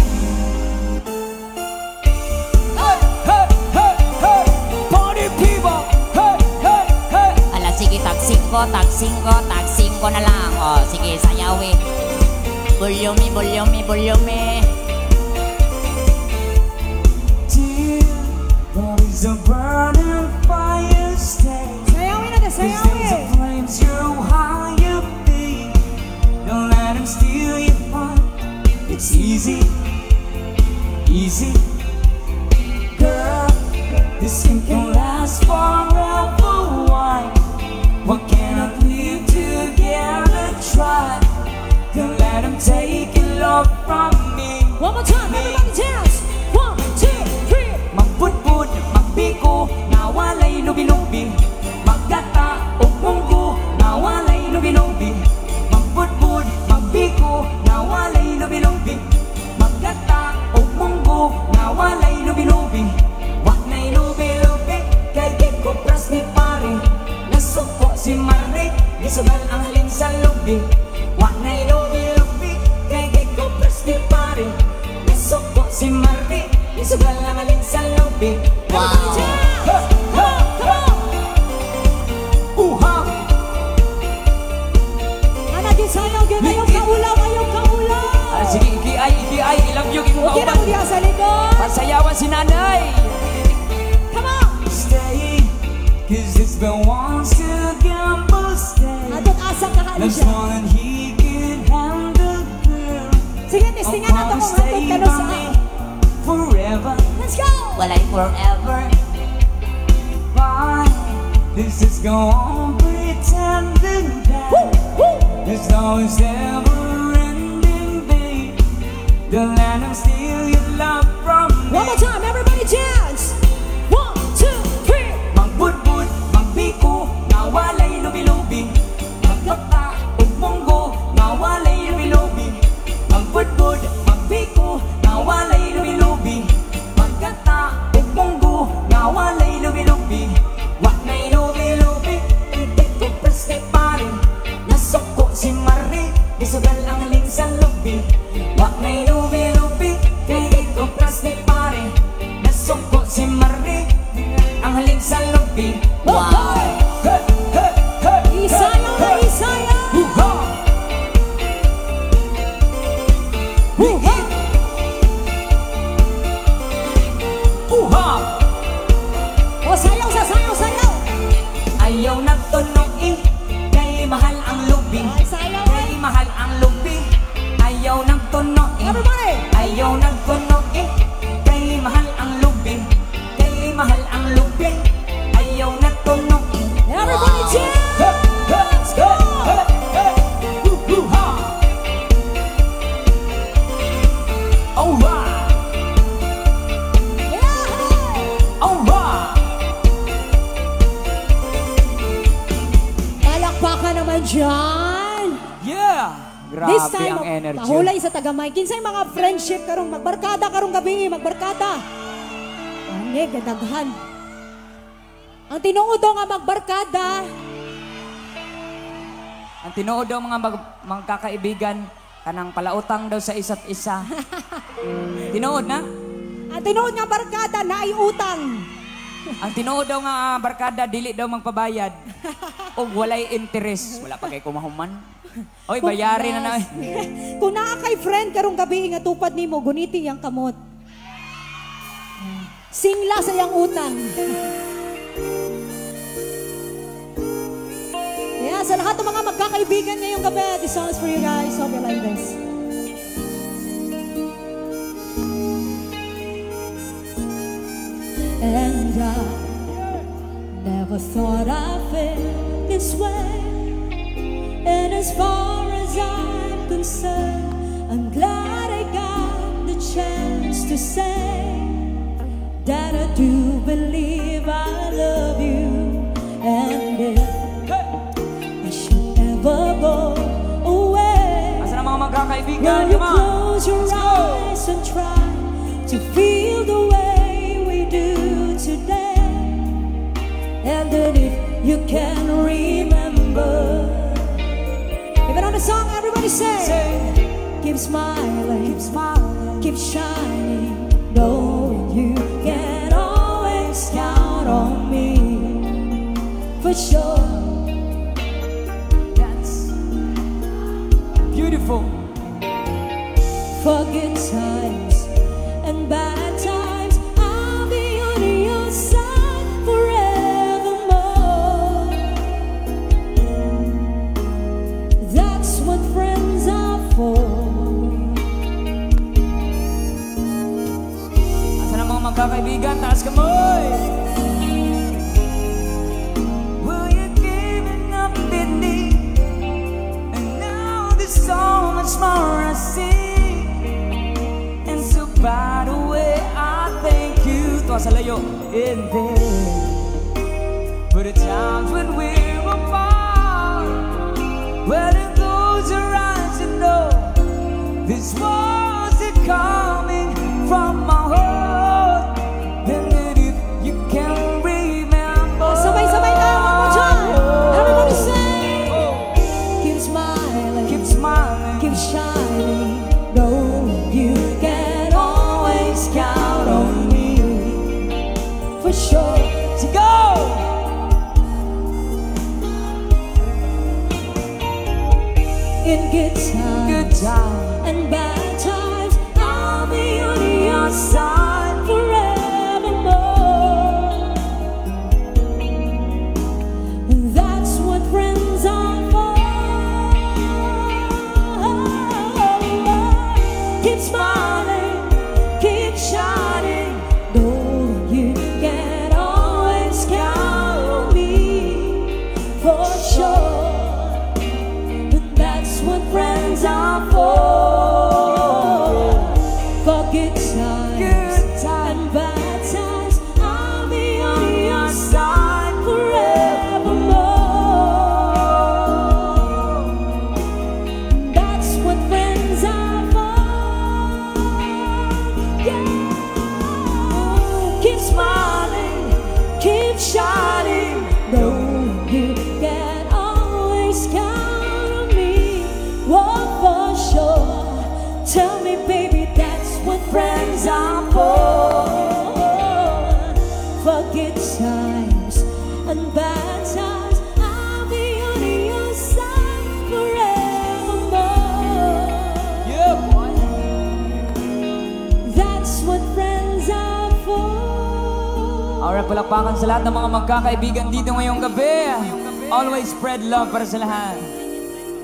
Hey, hey, hey, hey, party people, hey, hey, hey. Ala, sige, tag 5 na lang. O, sige, sayawin. Bulyumi, bulyumi, bulyumi. Dear, there is a burning fire stay. Sayawin na, sayawin! Flames you higher, babe. Don't let him steal your heart. It's easy, easy. Girl, this thing can last forever. Why? What cannot we together try? Don't let him take your love from me. One more time, everybody dance! 1, 2, 3! Magbudbud, magbigo, nawa but wants to gamble stay. Adot asang kakali That's siya. more than he can handle, girl. Sige, testingan natin kung adot ka no sa... Forever. Let's go! Walay forever. Why? This is go on pretending that there's always never-ending, babe. The land and steal your love from me. One more time, everybody dance! 1, 2, 3! Magbudbud, magbiko, nawalay lubi-lubi. Magkata, ugmonggo, nawalay lubi-lubi. Magbudbud, magbiko, nawalay lubi-lubi. Magkata, ugmonggo, nawalay lubi-lubi. Wak na'y lubi-lubi, hindi ko preste pare. Nasoko si Marie, isugal ang ling sa lubi. Wak na'y lubi-lubi, hindi ko preste pare. Nasoko si Marie, ang ling sa lubi. Wow. Hey, hey, hey, Isayaw na isayaw! Huha! Huha! Huha! O sayaw sa sayaw, sayaw! Ayaw nagtunog kay mahal ang lubi. Ay, sayaw Kay mahal ang lubi. Ayaw nagtunog Everybody! Ayaw nagtunog kay mahal ang lubi. Kay mahal ang lubi. Ayaw nagtunog Everybody dance! Let's go! Huha! Alright! Yeah! Alright! Palakpakan naman dyan! Yeah! This Grabe time, ang energy. mahulay sa tagamay. Kinsay mga friendship karong magbarkada karong gabi, magbarkada. Ane, gadaghan. Ang tinuod daw nga magbarkada. Ang tinuod daw mga magkakaibigan, kanang palautang daw sa isa't isa. Tinuod na? Ang tinuod nga barkada na ay utang. Ang tinuod daw nga barkada, dili daw magpabayad. O walay interest. Wala pa kay kumahuman. Oy, bayari na na. Kung naa kay friend karong gabi nga tupad nimo, guniti yang kamot. Singla sa yang utang. Yeah, sa lahat ng mga magkakaibigan ngayong gabi, this song is for you guys. Hope you like this. And I never thought I'd feel this way. And as far as I'm concerned, I'm glad I got the chance to say that I do believe I love you. And if I should ever go away, Asa na mga magkakaibigan? will you Come on. close your eyes and try to feel the way we do today? And then if you can remember, even on the song, everybody say, keep smiling, keep shining, knowing you can always count on me, for sure. That's beautiful. For good times and bad times, I'll be on your side forevermore. That's what friends are for. Asa na mga magkakaibigan? Taas kamay! Will you giving up in me? And now there's so much more I see. And so by the way, I thank you. Tuwa sa layo. In there. For the times when we were apart, when it goes around to know this was it coming from my heart. Then if you can remember, Sabay-sabay tayo, one more time. Everybody say, keep smiling, keep smiling, keep shining, knowing you can always count on me, for sure. to go. In good times, Good time. and bad times, I'll be on your side forevermore. for sure. But that's what friends are for. For good times and bad times, I'll be on your side forevermore. That's what friends are for. Yeah. Keep smiling, keep shining. No, you can always count on me. Oh, for sure. Tell me, baby, that's what friends are for. For good times and bad times, I'll be on your side forevermore. Yeah, boy. That's what friends are for. Alright, palakpakan sa lahat ng mga magkakaibigan dito ngayong gabi. Always spread love para sa lahat.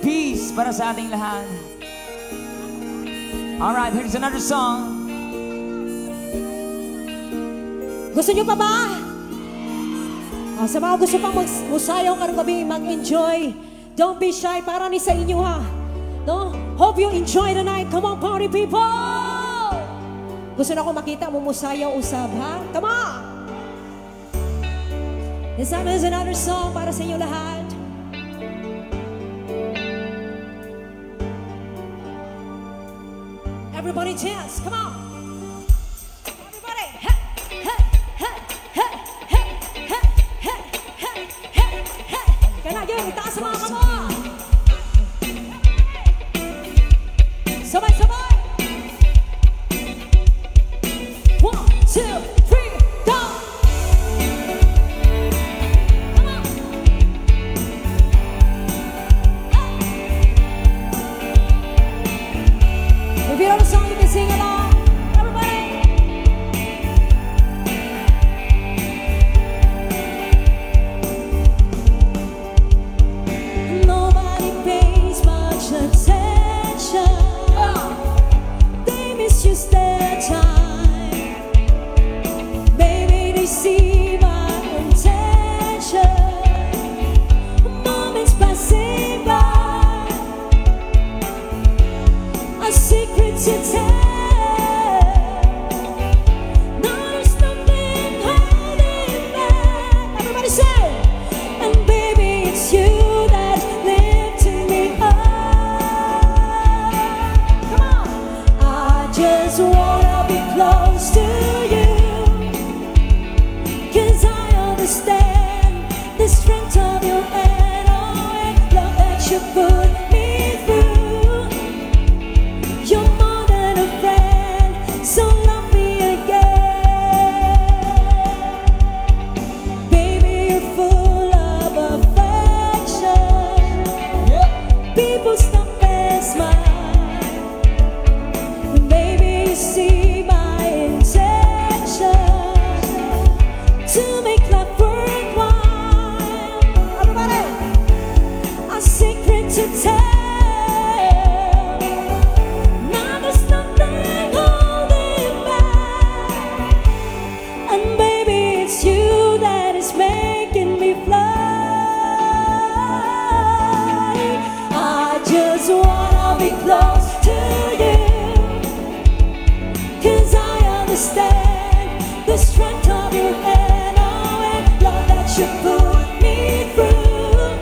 Peace para sa ating lahat. Alright, here's another song. Gusto nyo pa ba? Sa mga gusto pang musayaw karong gabi, mag-enjoy. Don't be shy, para ni sa inyo ha. No? Hope you enjoy the night. Come on, party people! Gusto na ko makita mo musayaw usab ha? Come on! This time is another song para sa inyo lahat. Everybody dance, come on! Everybody! Hey, hey, hey, hey, hey, hey, hey, hey, hey, hey! Kaya yun, itaas sa mga kamay! Sabay-sabay! 1, 2, 3, go! Come on! If you know the song, you can sing along. Everybody! Nobody pays much attention. They misuse their time. Maybe they see my intention. Moments passing by, a secret to tell. No, there's nothing holding back. Everybody say, and baby, it's you that's lifting me up. Come on, I just wanna be close to you, 'cause I understand the strength of your hand, oh, and love that you put me through. You're more than a friend, so love me again. Baby, you're full of affection. People stop and smile. Maybe you see my intention to make life worthwhile. Everybody, a secret to tell. Now there's nothing holding back, and baby, it's you that is making me fly. I just wanna be close to you, 'cause I understand the strength of your hand, oh, and love that you put me through.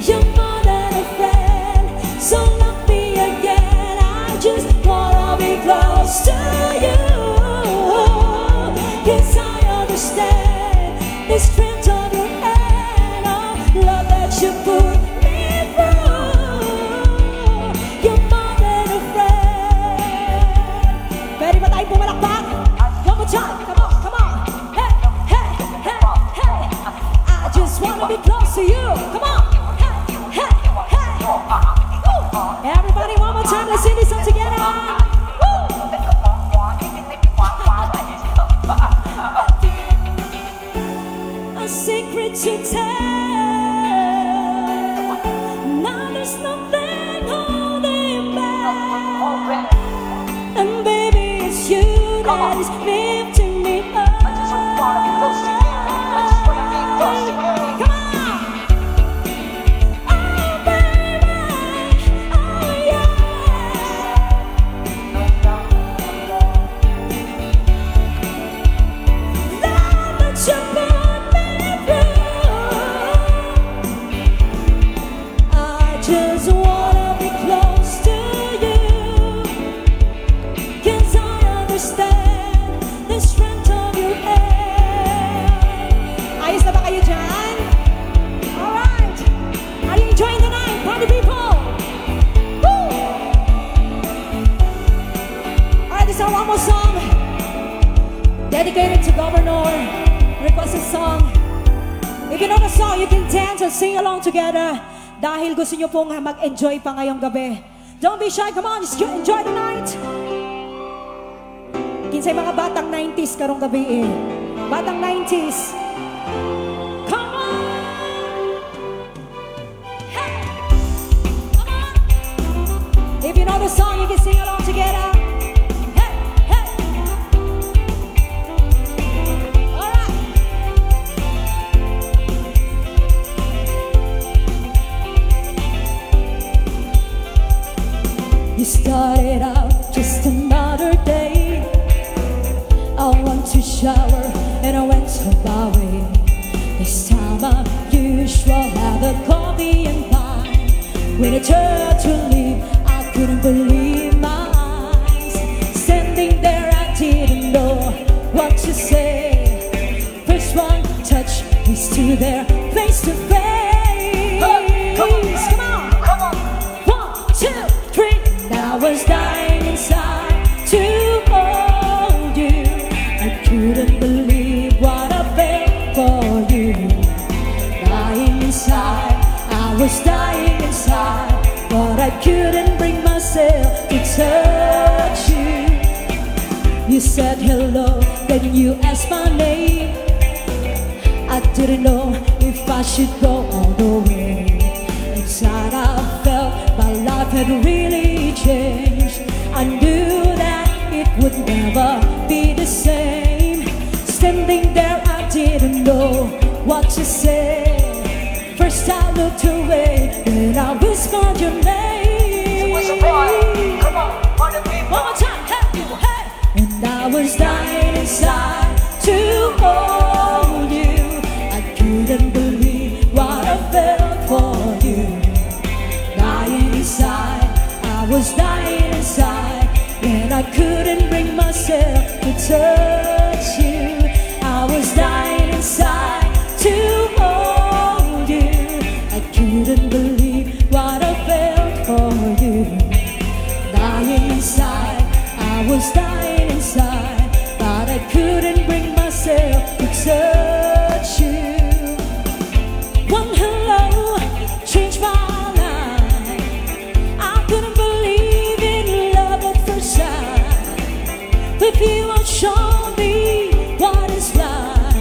You're more than a friend, so love me again. I just wanna be close to you, 'cause I understand the strength of your hand, oh, love that you put me through. You're more than a friend. Pwede ba tayo pumalakpak? One more time, come on, come on. Hey, hey, hey, hey. I just wanna be close to you. Come on. Hey, hey, hey. Woo. Everybody, one more time. Let's sing this all together. Woo. A secret to tell. Now there's nothing holding back, and baby, it's you that is lifting me up. Come on. dedicated to Governor. Request a song. If you know the song, you can dance and sing along together. Dahil gusto nyo pong mag-enjoy pa ngayong gabi. Don't be shy, come on, just enjoy the night. Kinsay mga batang 90s karong gabi eh. Batang 90s. Come on! Hey! Come on! If you know the song, you can sing along together. Hey! Hey! Alright! You started out just another day. I went to shower and I went to Bowie. This time I'm usual, have a coffee and pie. When I turned to leave, I couldn't believe my eyes. Standing there, I didn't know what to say. First one touch, we stood there face to face. Come on, come on. 1, 2, 3. And I was dying inside to hold you. Couldn't believe what I felt for you. Dying inside, I was dying inside, but I couldn't bring myself to touch you. You said hello, then you asked my name. I didn't know if I should go all the way. Inside I felt my life had really changed. I knew that it would never be the same. Standing there, I didn't know what to say. First I looked away, then I whispered your name. Come on, for the people. One more time, hey, hey. And I was dying inside to hold you. I couldn't believe what I felt for you. Dying inside, I was dying inside, and I couldn't bring myself to touch you. I was dying inside to hold you. I couldn't believe what I felt for you. Dying inside, I was dying inside, but I couldn't bring myself to touch you. One hello changed my life. I couldn't believe in love at first sight. With you I showed me what is life,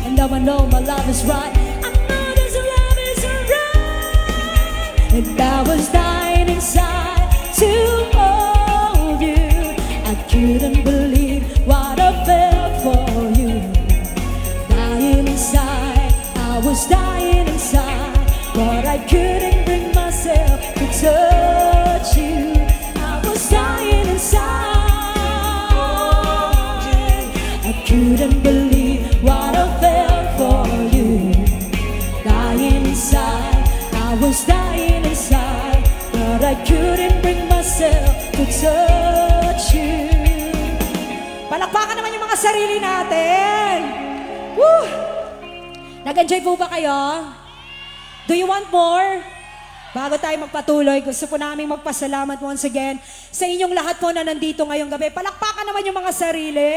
and now I know my love is right. I know this love is right, and I was dying inside to hold you. I couldn't believe what I felt for you. Dying inside, I was dying inside, but I couldn't bring myself to touch you. I was dying inside. Couldn't believe what I felt for you. Dying inside, I was dying inside, but I couldn't bring myself to touch you. Palakpakan naman yung mga sarili natin. Woo! Nag-enjoy po ba kayo? Do you want more? Bago tayo magpatuloy, gusto po namin magpasalamat once again sa inyong lahat po na nandito ngayong gabi. Palakpakan naman yung mga sarili.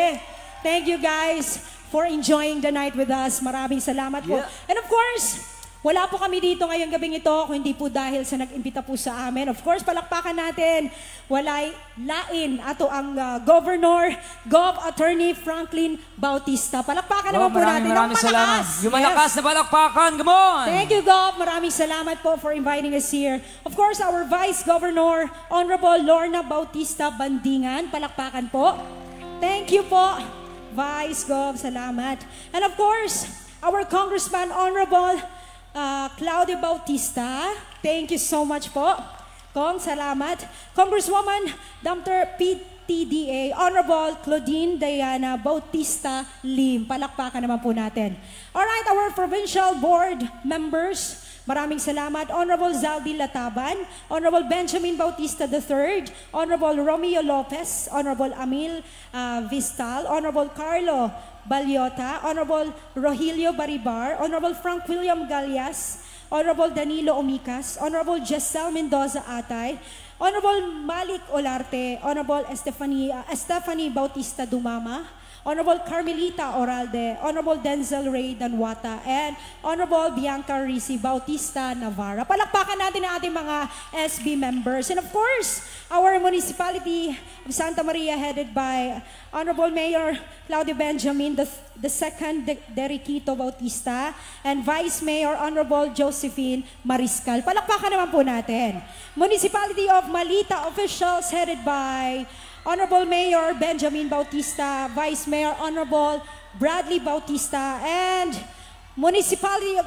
Thank you guys for enjoying the night with us. Maraming salamat po. And of course, wala po kami dito ngayong gabing ito kung hindi po dahil sa nag-imbita po sa amin. Of course, palakpakan natin. Walay lain ato ang Governor, Gov. Attorney Franklin Bautista. Palakpakan naman po natin. Maraming salamat. Yung malakas na palakpakan. Come on! Thank you, Gov. Maraming salamat po for inviting us here. Of course, our Vice Governor, Honorable Lorna Bautista Bandingan. Palakpakan po. Thank you po. Vice Gov, salamat. And of course, our Congressman Honorable Claudia Bautista. Thank you so much po. Kong, salamat. Congresswoman Dr. PTDA, Honorable Claudine Diana Bautista Lim. Palakpakan naman po natin. Alright, our Provincial Board members, maraming salamat. Honorable Zaldi Lataban, Honorable Benjamin Bautista III, Honorable Romeo Lopez, Honorable Amil Vistal, Honorable Carlo Balyota, Honorable Rogelio Baribar, Honorable Frank William Galias, Honorable Danilo Omicas, Honorable Jessel Mendoza Atay, Honorable Malik Olarte, Honorable Stephanie Bautista Dumama, Honorable Carmelita Oralde, Honorable Denzel Ray Danwata, and Honorable Bianca Risi Bautista Navarra. Palakpakan natin ang ating mga SB members. And of course, our municipality of Santa Maria headed by Honorable Mayor Claudio Benjamin the second Deriquito Bautista, and Vice Mayor Honorable Josephine Mariscal. Palakpakan naman po natin. Municipality of Malita officials headed by Honorable Mayor Benjamin Bautista, Vice Mayor Honorable Bradley Bautista, and Municipality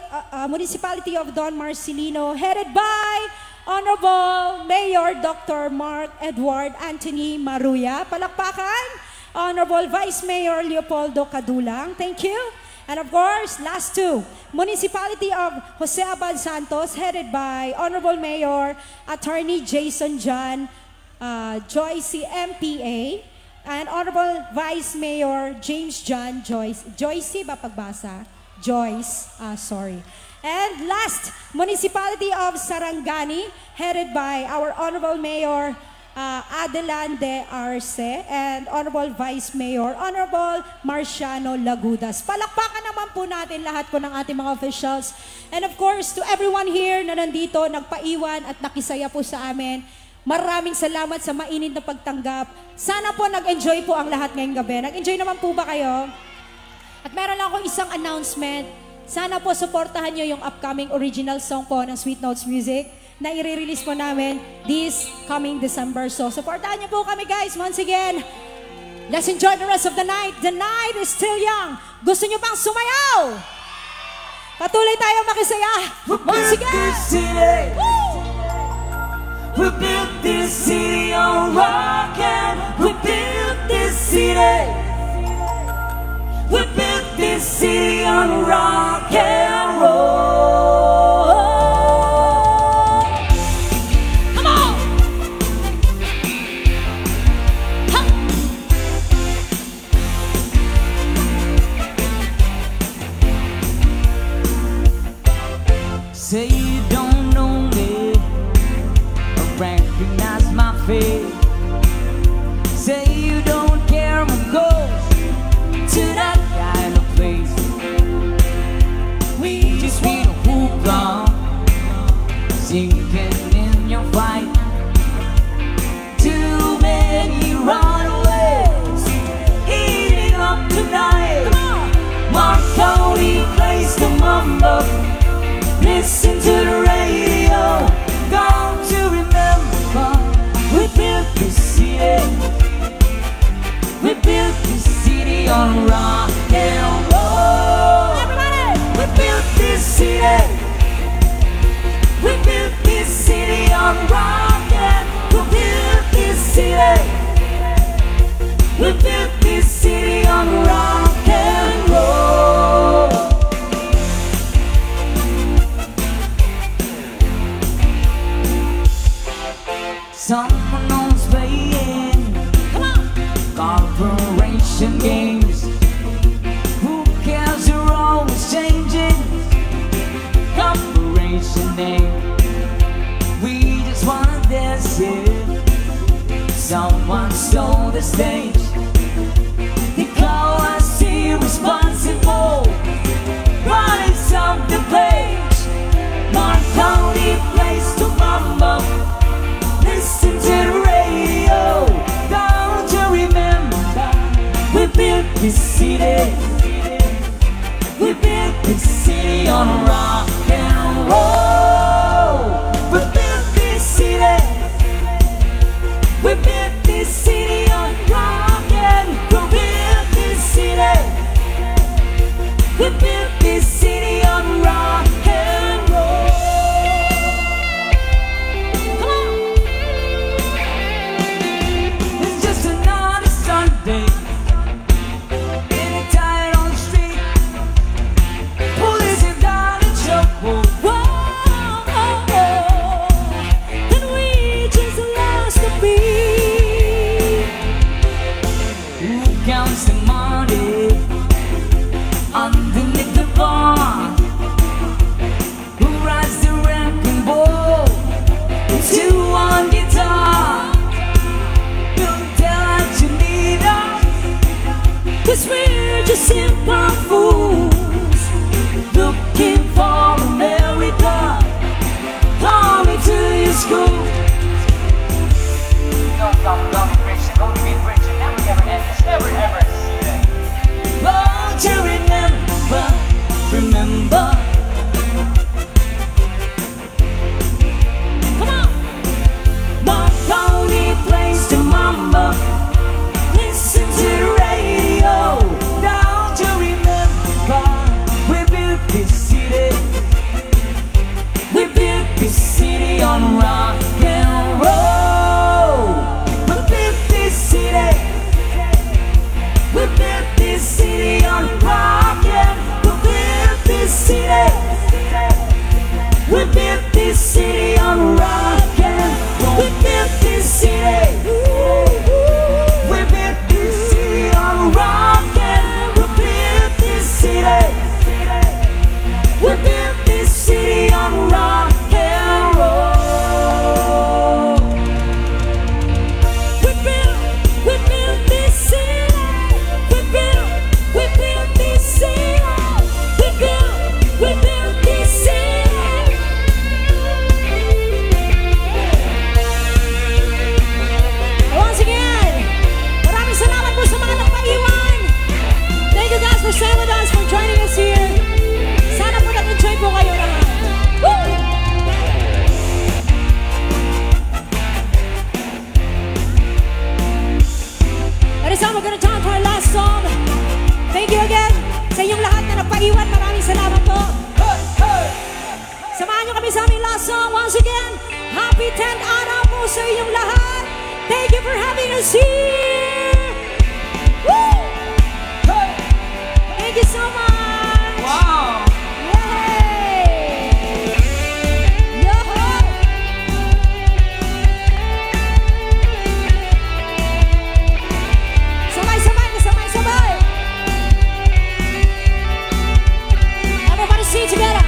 of Don Marcelino headed by Honorable Mayor Dr. Mark Edward Anthony Maruya. Palakpakan. Honorable Vice Mayor Leopoldo Cadulang. Thank you. And of course, last two, Municipality of Jose Abad Santos, headed by Honorable Mayor Attorney Jason John Joyce MPA, and Honorable Vice Mayor James John Joyce ba pagbasa? Joyce, sorry. And last, Municipality of Sarangani, headed by our Honorable Mayor Adelan de Arce, and Honorable Vice Mayor Honorable Marciano Lagudas. Palakpakan naman po natin lahat po ng ating mga officials. And of course, to everyone here na nandito, nagpaiwan at nakisaya po sa amin, maraming salamat sa mainit na pagtanggap. Sana po nag-enjoy po ang lahat ngayong gabi. Nag-enjoy naman po ba kayo? At meron lang akong isang announcement. Sana po supportahan nyo yung upcoming original song po ng Sweet Notes Music na i-release po namin this coming December. So, supportahan niyo po kami guys. Once again, let's enjoy the rest of the night. The night is still young. Gusto niyo pang sumayaw? Patuloy tayong makisaya. Once again! We built this city on rock and we built this city. We built this city on rock and roll. Say you don't know me or recognize my face. Say you don't care what goes to that kind of place. We just need a hoopla sinking in your fight. Too many runaways heating up tonight. Marconi plays the mambo. Listen to the radio. Don't you remember? We built this city. We built this city on rock and roll. Everybody! We built this city. We built this city on rock and we built this city. We built this city on rock and roll. Someone else playing, come on, corporation games. Who cares? You're always changing. Corporation name. We just wanna dance it. Someone stole the stage. They call us irresponsible. Running off the page. Marconi plays to mambo. Listen to the radio. Don't you remember? We built this city. We built this city on rock and roll. We built this city. We built this city on rock and we built this city. We built this city on rock and roll. Counts the money underneath the We built this city on rock and roll. We built this city. We built this city on rock and we built this city. We built this city on rock and roll. We built this city. We built this city. We built this city. Once again, maraming salamat po sa mga nagpaiwan. Thank you guys for staying with us, for joining us here. Sana po nag-enjoy po kayo lahat. Woo! That is how we're gonna time for our last song. Thank you again sa inyong lahat na nagpaiwan. Maraming salamat po. Samahan nyo kami sa aming last song. Once again, happy 10th araw po sa inyong lahat. Thank you for having us here. Woo! Thank you so much. Wow! Yay! Yo-ho! Sabay! Everybody sing together.